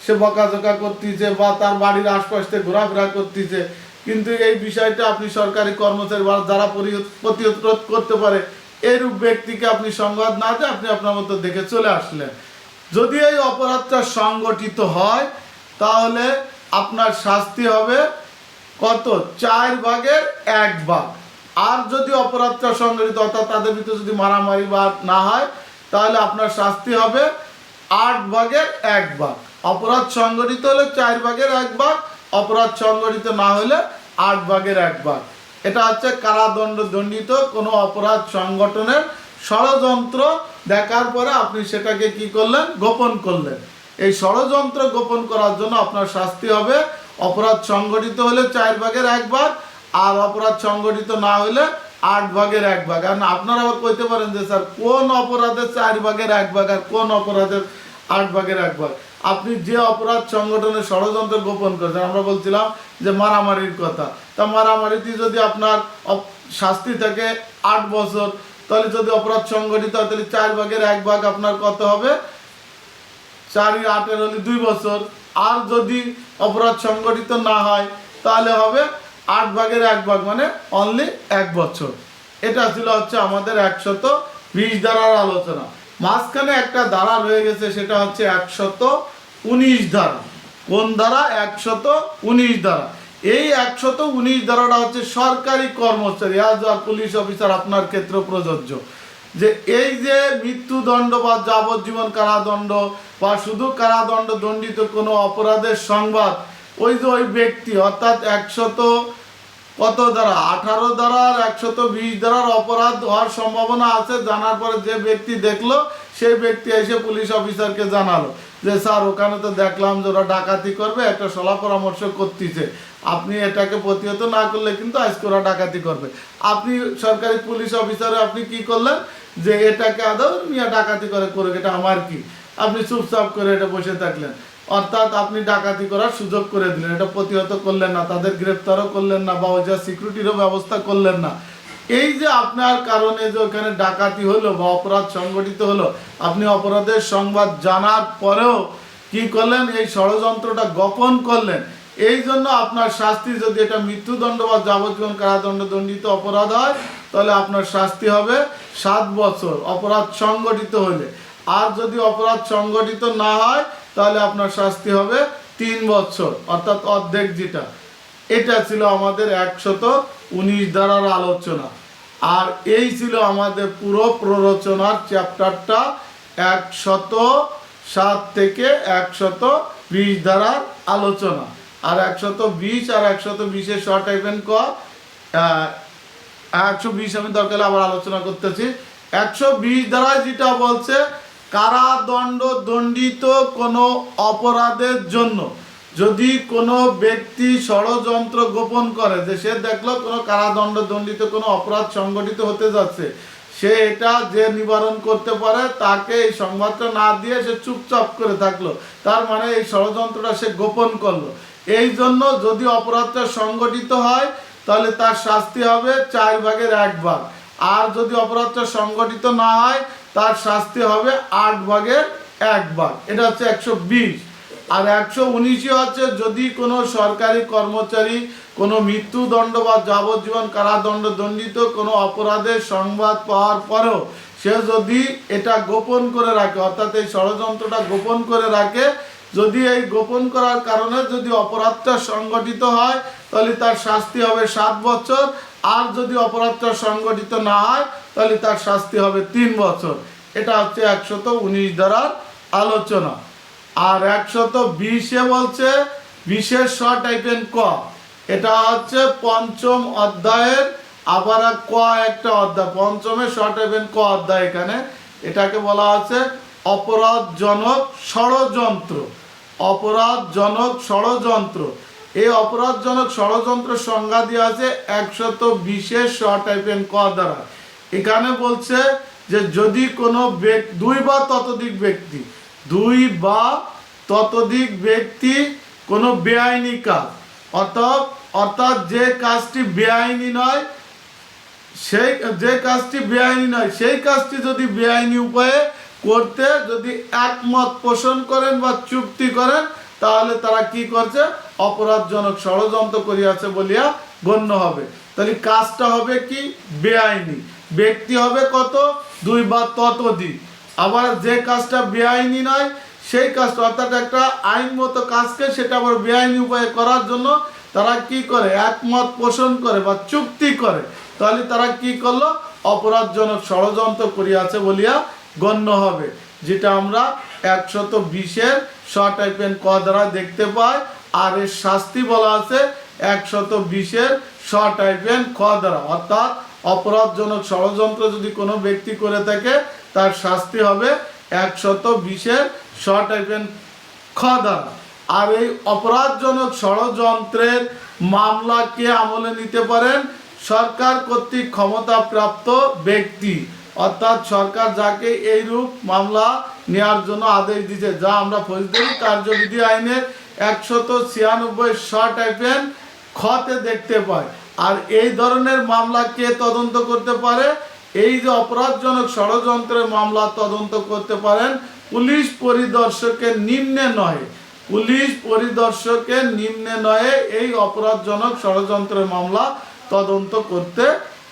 সে বকাঝকা করতেছে বা তার বাড়ির আশপাশে ঘোরাফেরা করতেছে, কিন্তু এই বিষয়টা আপনি সরকারি কর্মচারী বা যারা প্রতিরোধ করতে পারে, এইরূপ ব্যক্তিকে আপনি সংবাদ না দিয়ে আপনি আপনার মতো দেখে চলে আসলেন। যদি এই অপরাধটা সংগঠিত হয়, তাহলে আপনার শাস্তি হবে কত? 4/1 ভাগ। আর যদি অপরাধটা সংগঠিত অর্থাৎ তাদের ভিতরে যদি মারামারি বা না হয়, তাহলে আপনার শাস্তি হবে 8/1 ভাগ। অপরাধ সংগঠিত হলে 4/1 ভাগ, অপরাধ সংগঠিত না হলে 8/1 ভাগ। এটা হচ্ছে কারাদণ্ড দণ্ডিত কোনো অপরাধ সংগঠনের ষড়যন্ত্র দেখার পরে আপনি সেটাকে কি করলেন? গোপন করলেন। এই ষড়যন্ত্র গোপন করার জন্য আপনার শাস্তি হবে অপরাধ সংগঠিত হলে 4/1 ভাগ, আর অপরাধ সংগঠিত না হলে 8/1 ভাগ। আর আপনারা আবার কইতে পারেন যে স্যার কোন অপরাধের 4/1 ভাগ আর কোন অপরাধের 8/1 ভাগ? আপনি যে অপরাধ সংগঠনের ষড়যন্ত্র গোপন করেছেন, আমরা বলছিলাম যে মারামারির কথা, তা মারামারিতে যদি আপনার শাস্তি থাকে 8 বছর, তাহলে যদি অপরাধ সংগঠিত হয় তাহলে 4/1 ভাগ আপনার কত হবে? 4-8 হলে 2 বছর। আর যদি অপরাধ সংগঠিত না হয় তাহলে হবে 8/1 ভাগ, মানে অনলি 1 বছর। এটা ছিল হচ্ছে আমাদের 120 ধারার আলোচনা। মাঝখানে একটা ধারা রয়ে গেছে, সেটা হচ্ছে 119 ধারা। কোন ধারা? 119 ধারা। এই 119 ধারাটা হচ্ছে সরকারি কর্মচারী অ্যাজ আ পুলিশ অফিসার আপনার ক্ষেত্রে প্রযোজ্য। যে এই যে মৃত্যুদণ্ড বা যাবজ্জীবন কারাদণ্ড বা শুধু কারাদণ্ড দণ্ডিত কোনো অপরাধের সংবাদ ওই যে ওই ব্যক্তি অর্থাৎ 100 কত দ্বারা 18 দ্বারার 120 দ্বারার অপরাধ হওয়ার সম্ভাবনা আছে, জানার পরে যে ব্যক্তি দেখলো সেই ব্যক্তি এসে পুলিশ অফিসারকে জানালো যে স্যার ওখানে তো দেখলাম যে ওরা ডাকাতি করবে, একটা সলা পরামর্শ করতেছে, আপনি এটাকে প্রতিহত না করলে কিন্তু আজকে ওরা ডাকাতি করবে। আপনি সরকারি পুলিশ অফিসারে আপনি কি করলেন যে এটাকে আদৌ মিয়া ডাকাতি করে করুক, এটা আমার কি, আপনি চুপচাপ করে এটা বসে থাকলেন। অর্থাৎ আপনি ডাকাতি করার সুযোগ করে দিলেন, এটা প্রতিহত করলেন না, তাদের গ্রেপ্তারও করলেন না বা ওই যা সিকিউরিটিরও ব্যবস্থা করলেন না। এই যে আপনার কারণে যে ওখানে ডাকাতি হলো বা অপরাধ সংগঠিত হলো, আপনি অপরাধের সংবাদ জানার পরেও কি করলেন, এই ষড়যন্ত্রটা গোপন করলেন, এই জন্য আপনার শাস্তি, যদি এটা মৃত্যুদণ্ড বা যাবজ্জীবন কারাদণ্ড দণ্ডিত অপরাধ হয় তাহলে আপনার শাস্তি হবে 7 বছর অপরাধ সংগঠিত হলে। আর যদি অপরাধ সংগঠিত না হয় তাহলে আপনার শাস্তি হবে 3 বছর, অর্থাৎ অর্ধেক যেটা। এটা ছিল আমাদের 119 ধারার আলোচনা। আর এই ছিল আমাদের পুরো প্ররোচনার চ্যাপ্টারটা, 107 থেকে 120 ধারার আলোচনা। আর 120 আর 120-এর শর্ট টাইপেন ক, 120 আমি দরকার হলে আবার আলোচনা করতেছি। 120 ধারায় যেটা বলছে, কারাদণ্ড দণ্ডিত কোনো অপরাধের জন্য যদি কোনো ব্যক্তি ষড়যন্ত্র গোপন করে, যে সে দেখলো কোনো কারাদণ্ড দণ্ডিত কোনো অপরাধ সংগঠিত হতে যাচ্ছে, সে এটা যে নিবারণ করতে পারে তাকে এই সংবাদটা না দিয়ে সে চুপচাপ করে থাকলো, তার মানে এই ষড়যন্ত্রটা সে গোপন করলো। এই জন্য যদি অপরাধটা সংগঠিত হয় তাহলে তার শাস্তি হবে 4 ভাগের 1 ভাগ। আর যদি অপরাধটা সংগঠিত না হয় তার শাস্তি হবে 8 ভাগের 1 ভাগ। এটা হচ্ছে 120। আর 119 হচ্ছে, যদি কোনো সরকারি কর্মচারী কোনো মৃত্যুদণ্ড বা যাবজ্জীবন কারাদণ্ড দণ্ডিত কোনো অপরাধের সংবাদ পাওয়ার পরেও সে যদি এটা গোপন করে রাখে, অর্থাৎ এই ষড়যন্ত্রটা গোপন করে রাখে, যদি এই গোপন করার কারণে যদি অপরাধটা সংগঠিত হয় তাহলে তার শাস্তি হবে 7 বছর। আর যদি অপরাধটা সংগঠিত না হয় তাহলে তার শাস্তি হবে 3 বছর। এটা হচ্ছে 119 ধারার আলোচনা। আর 120-এ বলছে বিশেষ শ টাইপেন ক, এটা হচ্ছে 5ম অধ্যায়ের আবার ক একটা অধ্যায়, 5মে শ টাইপেন ক অধ্যায়। এখানে এটাকে বলা আছে অপরাধজনক ষড়যন্ত্র। অপরাধজনক ষড়যন্ত্র, এই অপরাধজনক ষড়যন্ত্র সংজ্ঞা দিয়ে আছে 120-এর শ টাইপেন ক দ্বারা। এখানে বলছে যে যদি কোনো 2 বা ততোধিক ব্যক্তি, 2 বা ততোধিক ব্যক্তি কোনো বেআইনি কাজ, অর্থাৎ যে কাজটি বেআইনি নয়, সেই কাজটি যদি বেআইনি উপায়ে করতে যদি একমত পোষণ করেন বা চুক্তি করেন তাহলে তারা কি করছে, অপরাধজনক ষড়যন্ত্র করিয়াছে বলিয়া গণ্য হবে। তাহলে কাজটা হবে কি, বেআইনি। ব্যক্তি হবে কত, 2 বা ততোধিক। আবার যে কাজটা বেআইনি নয় সেই কাজটা, অর্থাৎ একটা আইনমতো কাজকে সেটা আবার বেআইনি উপায়ে করার জন্য তারা কি করে, একমত পোষণ করে বা চুক্তি করে, তাহলে তারা কি করলো, অপরাধজনক ষড়যন্ত্র করিয়াছে বলিয়া গণ্য হবে। যেটা আমরা 120-এর শ টাইপেন ক দ্বারা দেখতে পাই। আর এর শাস্তি বলা আছে 120-এর শ টাইপেন খ দ্বারা, অর্থাৎ অপরাধজনক ষড়যন্ত্র যদি কোনো ব্যক্তি করে থাকে তার শাস্তি হবে 120-এর শ টাইপেন খ দ্বারা। আর এই অপরাধজনক ষড়যন্ত্রের মামলা কে আমলে নিতে পারেন, সরকার কর্তৃক ক্ষমতাপ্রাপ্ত ব্যক্তি, অর্থাৎ সরকার যাকে এইরূপ মামলা নেওয়ার জন্য আদেশ দিয়েছে, যা আমরা ফৌজদারি কার্যবিধি আইনের 196 শ টাইপেন খতে দেখতে পাই। আর এই ধরনের মামলা কে তদন্ত করতে পারে, এই যে অপরাধজনক ষড়যন্ত্রের মামলা তদন্ত করতে পারেন পুলিশ পরিদর্শকের নিম্নে নয়, পুলিশ পরিদর্শকের নিম্নে নয় এই অপরাধজনক ষড়যন্ত্রের মামলা তদন্ত করতে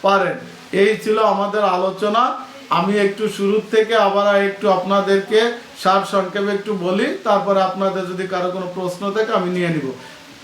পারেন। এই ছিল আমাদের আলোচনা। আমি একটু শুরু থেকে আবার একটু আপনাদেরকে সারসংক্ষেপে একটু বলি, তারপরে আপনাদের যদি কারো কোনো প্রশ্ন থাকে আমি নিয়ে নিব।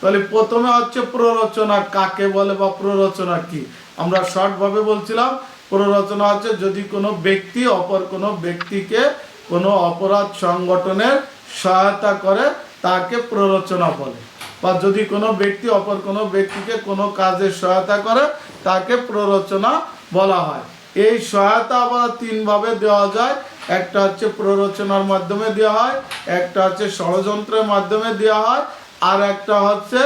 তাহলে প্রথমে হচ্ছে প্ররোচনা কাকে বলে বা প্ররোচনা কি। আমরা শর্টভাবে বলছিলাম, প্ররোচনা হচ্ছে যদি কোনো ব্যক্তি অপর কোনো ব্যক্তিকে কোনো অপরাধ সংগঠনের সহায়তা করে তাকে প্ররোচনা বলে, বা যদি কোনো ব্যক্তি অপর কোনো ব্যক্তিকে কোনো কাজে সহায়তা করে তাকে প্ররোচনা বলা হয়। এই সহায়তা আবার 3 ভাবে দেওয়া যায়। একটা হচ্ছে প্ররোচনার মাধ্যমে দেওয়া হয়, একটা হচ্ছে ষড়যন্ত্রের মাধ্যমে দেওয়া হয়, আর একটা হচ্ছে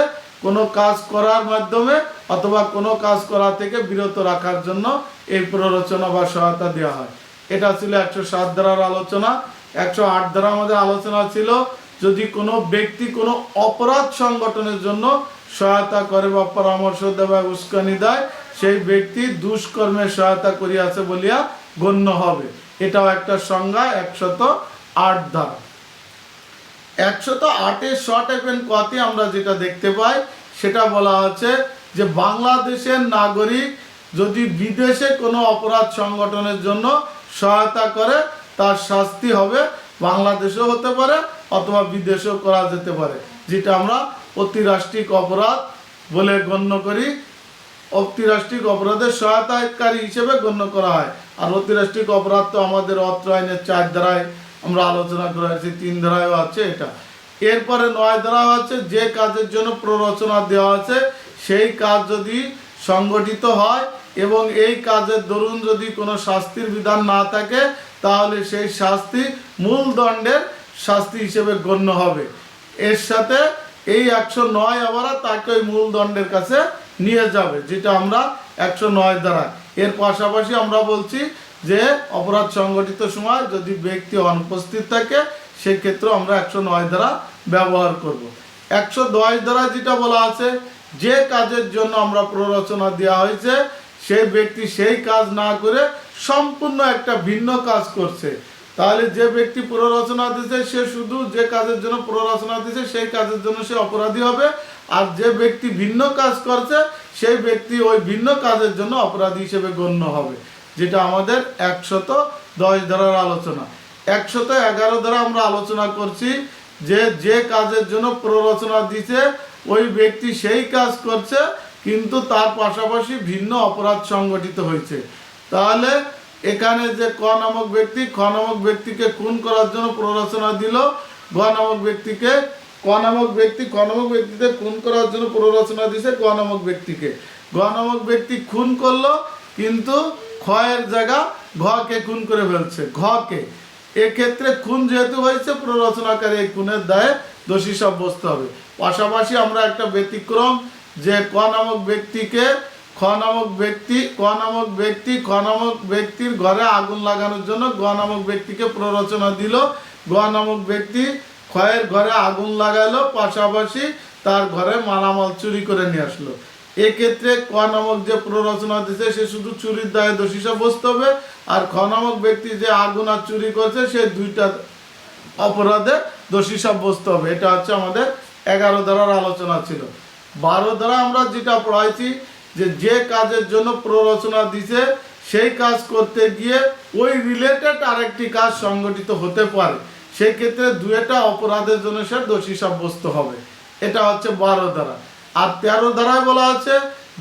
কোনো কাজ করার মাধ্যমে অথবা কোনো কাজ করা থেকে বিরত রাখার জন্য এই প্ররোচনা বা সহায়তা দেওয়া হয়। এটা ছিল 107 ধারার আলোচনা। 108 ধারা আমাদের আলোচনা ছিল যদি কোনো ব্যক্তি কোনো অপরাধ সংগঠনের জন্য সহায়তা করে বা পরামর্শ দেয় বা উস্কানি দেয় সেই ব্যক্তি দুষ্কর্মে সহায়তা করিয়াছে বলিয়া গণ্য হবে। এটাও একটা সংজ্ঞা 108 ধারা। 108-এর শর্ট এফ কতে আমরা যেটা দেখতে পাই সেটা বলা হচ্ছে যে বাংলাদেশের নাগরিক যদি বিদেশে কোনো অপরাধ সংগঠনের জন্য সহায়তা করে তার শাস্তি হবে, বাংলাদেশেও হতে পারে অথবা বিদেশেও করা যেতে পারে, যেটা আমরা অতিরাষ্ট্রিক অপরাধ বলে গণ্য করি। অতিরাষ্ট্রিক অপরাধের সহায়তাকারী হিসেবে গণ্য করা হয়। আর অতিরাষ্ট্রিক অপরাধ তো আমাদের অত্র আইনের 4 ধারায় আমরা আলোচনা করেছি, 3 ধারায়ও আছে এটা। এরপরে 9 ধারা হচ্ছে যে কাজের জন্য প্ররোচনা দেওয়া আছে সেই কাজ যদি সংগঠিত হয় এবং এই কাজের দরুন যদি কোনো শাস্তির বিধান না থাকে তাহলে সেই শাস্তি মূল দণ্ডের শাস্তি হিসেবে গণ্য হবে। এর সাথে এই 109 আবার তাকে ওই মূল দণ্ডের কাছে নিয়ে যাবে, যেটা আমরা 109 ধারা। এর পাশাপাশি আমরা বলছি যে অপরাধ সংগঠিত সময় যদি ব্যক্তি অনুপস্থিত থাকে সেক্ষেত্রে আমরা 109 ধারা ব্যবহার করব। 110 ধারা যেটা বলা আছে যে কাজের জন্য আমরা প্ররোচনা দেওয়া হয়েছে সেই ব্যক্তি সেই কাজ না করে সম্পূর্ণ একটা ভিন্ন কাজ করছে, তাহলে যে ব্যক্তি প্ররোচনা দিয়েছে সে শুধু যে কাজের জন্য প্ররোচনা দিয়েছে সেই কাজের জন্য সে অপরাধী হবে, আর যে ব্যক্তি ভিন্ন কাজ করছে সেই ব্যক্তি ওই ভিন্ন কাজের জন্য অপরাধী হিসেবে গণ্য হবে, যেটা আমাদের 110 ধারার আলোচনা। 111 ধারা আমরা আলোচনা করছি যে যে কাজের জন্য প্ররোচনা দিয়েছে ওই ব্যক্তি সেই কাজ করছে কিন্তু তার পাশাপাশি ভিন্ন অপরাধ সংগঠিত হয়েছে। তাহলে এখানে যে ক নামক ব্যক্তি খ নামক ব্যক্তিকে খুন করার জন্য প্ররোচনা দিল, গ নামক ব্যক্তিকে ক নামক ব্যক্তি খ নামক ব্যক্তিকে খুন করার জন্য প্ররোচনা দিছে গ নামক ব্যক্তিকে, গ নামক ব্যক্তি খুন করলো কিন্তু ক্ষয়ের জায়গা ঘকে খুন করে ফেলছে, ঘকে। এক্ষেত্রে খুন যেহেতু হয়েছে প্ররোচনাকারী এই খুনের দায়ে দোষী সাব্যস্ত হবে। পাশাপাশি আমরা একটা ব্যতিক্রম যে ক নামক ব্যক্তিকে খ নামক ব্যক্তির ঘরে আগুন লাগানোর জন্য গ নামক ব্যক্তিকে প্ররোচনা দিল, গ নামক ব্যক্তি ক্ষয়ের ঘরে আগুন লাগাইলো, পাশাপাশি তার ঘরে মালামাল চুরি করে নিয়ে আসলো। এক্ষেত্রে ক নামক যে প্ররোচনা দিচ্ছে সে শুধু চুরির দায়ে দোষী সাব্যস্ত হবে, আর খ নামক ব্যক্তি যে আগুন আর চুরি করছে সে দুইটা অপরাধে দোষী সাব্যস্ত হবে। এটা হচ্ছে আমাদের 11 ধারার আলোচনা ছিল। 12 ধারা আমরা যেটা পড়াইছি যে কাজের জন্য প্ররোচনা দিছে সেই কাজ করতে গিয়ে ওই রিলেটেড আরেকটি কাজ সংগঠিত হতে পারে, সেই ক্ষেত্রে দুইটা অপরাধের জন্য সে দোষী সাব্যস্ত হবে। এটা হচ্ছে 12 ধারা। আর 13 ধারায় বলা আছে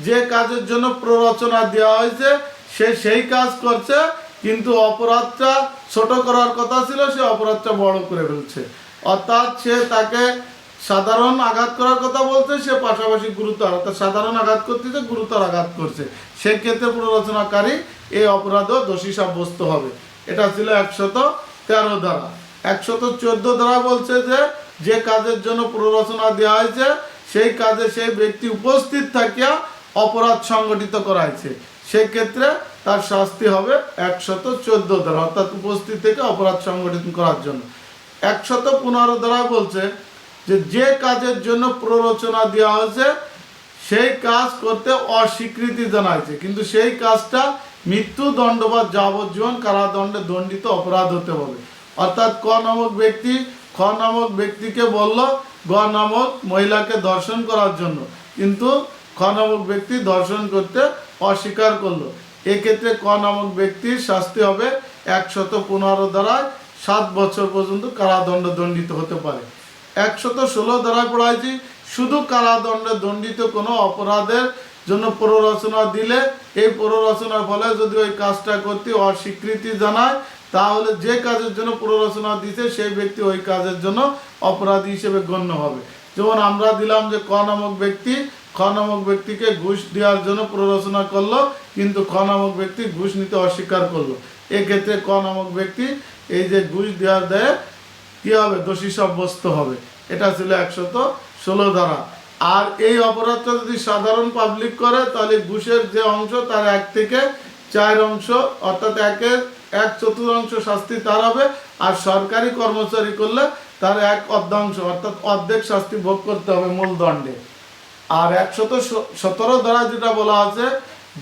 যে কাজের জন্য প্ররোচনা দেওয়া হয়েছে সে সেই কাজ করছে কিন্তু অপরাধটা ছোট করার কথা ছিল সে অপরাধটা বড় করে ফেলছে, অর্থাৎ সে তাকে সাধারণ আঘাত করার কথা বলছে সে পাশাপাশি গুরুতর, অর্থাৎ সাধারণ আঘাত করতেছে গুরুতর আঘাত করছে, সেক্ষেত্রে প্ররোচনাকারী এই অপরাধও দোষী সাব্যস্ত হবে। এটা ছিল 113 ধারা। 114 ধারা বলছে যে কাজের জন্য প্ররোচনা দেওয়া হয়েছে সেই কাজে সেই ব্যক্তি উপস্থিত থাকিয়া অপরাধ সংগঠিত করা হয়েছে, সেক্ষেত্রে তার শাস্তি হবে 114 ধারা, অর্থাৎ উপস্থিত থেকে অপরাধ সংগঠিত করার জন্য। 115 ধারা বলছে যে কাজের জন্য প্ররোচনা দেওয়া হয়েছে সেই কাজ করতে অস্বীকৃতি জানাইছে কিন্তু সেই কাজটা মৃত্যুদণ্ড বা যাবজ্জীবন কারাদণ্ডে দণ্ডিত অপরাধ হতে হবে, অর্থাৎ ক নামক ব্যক্তি খ নামক ব্যক্তিকে বলল গ নামক মহিলাকে ধর্ষণ করার জন্য কিন্তু খ নামক ব্যক্তি ধর্ষণ করতে অস্বীকার করলো, এক্ষেত্রে ক নামক ব্যক্তির শাস্তি হবে 115 ধারায় 7 বছর পর্যন্ত কারাদণ্ড দণ্ডিত হতে পারে। 116 ধারায় পড়াইছি শুধু কারাদণ্ডে দণ্ডিত কোনো অপরাধের জন্য প্ররোচনা দিলে এই প্ররোচনার ফলে যদি ওই কাজটা করতে অস্বীকৃতি জানায় তাহলে যে কাজের জন্য প্ররোচনা দিছে সেই ব্যক্তি ওই কাজের জন্য অপরাধী হিসেবে গণ্য হবে। যেমন আমরা দিলাম যে ক নামক ব্যক্তি খ নামক ব্যক্তিকে ঘুষ দেওয়ার জন্য প্ররোচনা করলো কিন্তু খ নামক ব্যক্তি ঘুষ নিতে অস্বীকার করলো, এক্ষেত্রে ক নামক ব্যক্তি এই যে ঘুষ দেওয়ার দায়ে কি হবে দোষী সাব্যস্ত হবে। এটা ছিল 116 ধারা। আর এই অপরাধটা যদি সাধারণ পাবলিক করে তাহলে ঘুষের যে অংশ তার 1 থেকে 4 অংশ অর্থাৎ 1/4 শাস্তি তার হবে, আর সরকারি কর্মচারী করলে তার 1/4 অর্থাৎ অর্ধেক শাস্তি ভোগ করতে হবে মূল দণ্ডে। আর 117 ধারা যেটা বলা আছে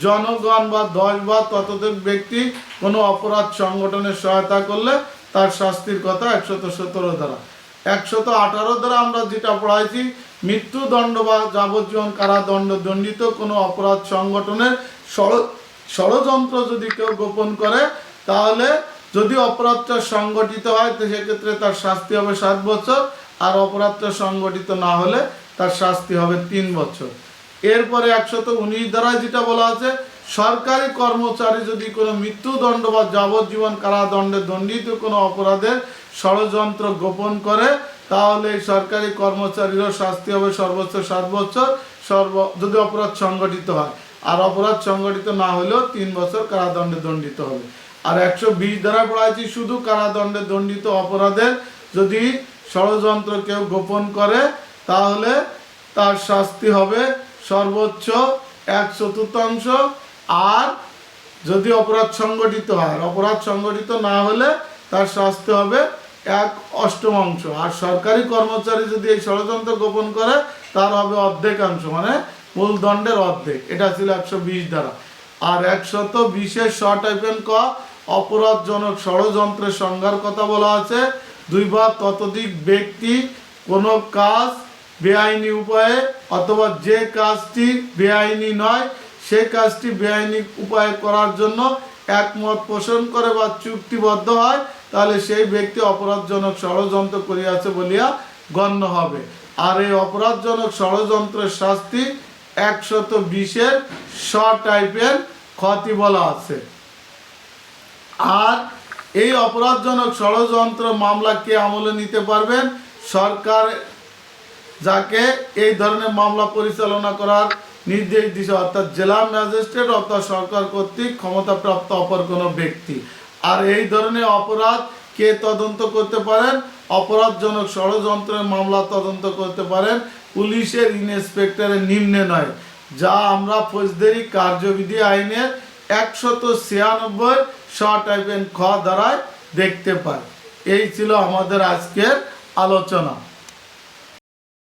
জনগণ বা 10 বা ততোধিক ব্যক্তি কোনো অপরাধ সংগঠনের সহায়তা করলে তার শাস্তির কথা 117 দ্বারা। 118 দ্বারা আমরা যেটা পড়াইছি, মৃত্যুদণ্ড বা যাবজ্জীবন কারাদণ্ড দণ্ডিত কোনো অপরাধ সংগঠনের ষড়যন্ত্র যদি কেউ গোপন করে, তাহলে যদি অপরাধটা সংগঠিত হয় তো সেক্ষেত্রে তার শাস্তি হবে 7 বছর, আর অপরাধটা সংগঠিত না হলে তার শাস্তি হবে 3 বছর। এরপরে 119 দ্বারা যেটা বলা আছে, সরকারি কর্মচারী যদি কোনো মৃত্যুদণ্ড বা যাবজ্জীবন কারাদণ্ডে দণ্ডিত কোনো অপরাধের ষড়যন্ত্র গোপন করে, তাহলে এই সরকারি কর্মচারীরও শাস্তি হবে সর্বোচ্চ 7 বছর যদি অপরাধ সংগঠিত হয়, আর অপরাধ সংগঠিত না হলেও 3 বছর কারাদণ্ডে দণ্ডিত হবে। আর 120 দ্বারা পড়াইছি, শুধু কারাদণ্ডে দণ্ডিত অপরাধের যদি ষড়যন্ত্র কেউ গোপন করে, তাহলে তার শাস্তি হবে সর্বোচ্চ 1/4, আর যদি অপরাধ সংগঠিত হয়, অপরাধ সংগঠিত না হলে তার শাস্তি হবে 1/8, আর সরকারি কর্মচারী যদি এই ষড়যন্ত্র গোপন করে তার হবে অর্ধেকাংশ, মানে মূল দণ্ডের অর্ধেক। এটা ছিল 120 দ্বারা। আর 120-এর শ-টাইপেন ক, অপরাধজনক ষড়যন্ত্রের সংজ্ঞার কথা বলা আছে। 2 বা ততোধিক ব্যক্তি কোনো কাজ বেআইনি উপায়ে অথবা যে কাজটি বেআইনি নয় সে কাজটি বেআইনি উপায়ে করার জন্য একমত পোষণ করে বা চুক্তিবদ্ধ হয়, তাহলে সেই ব্যক্তি অপরাধজনক ষড়যন্ত্র করিয়াছে বলিয়া গণ্য হবে। আর এই অপরাধজনক ষড়যন্ত্রের শাস্তি 120-এর শ-টাইপের ক্ষতি বলা আছে। আর এই অপরাধজনক ষড়যন্ত্র মামলা কে আমলে নিতে পারবেন? সরকার যাকে এই ধরনের মামলা পরিচালনা করার নির্দেশ দিছে, অর্থাৎ জেলা ম্যাজিস্ট্রেট অর্থাৎ সরকার কর্তৃক ক্ষমতাপ্রাপ্ত অপর কোনো ব্যক্তি। আর এই ধরনের অপরাধ কে তদন্ত করতে পারেন? অপরাধজনক ষড়যন্ত্রের মামলা তদন্ত করতে পারেন পুলিশের ইন্সপেক্টরের নিম্নে নয়, যা আমরা ফৌজদারি কার্যবিধি আইনের 196 শ-টাইপেন খ দ্বারায় দেখতে পাই। এই ছিল আমাদের আজকের আলোচনা।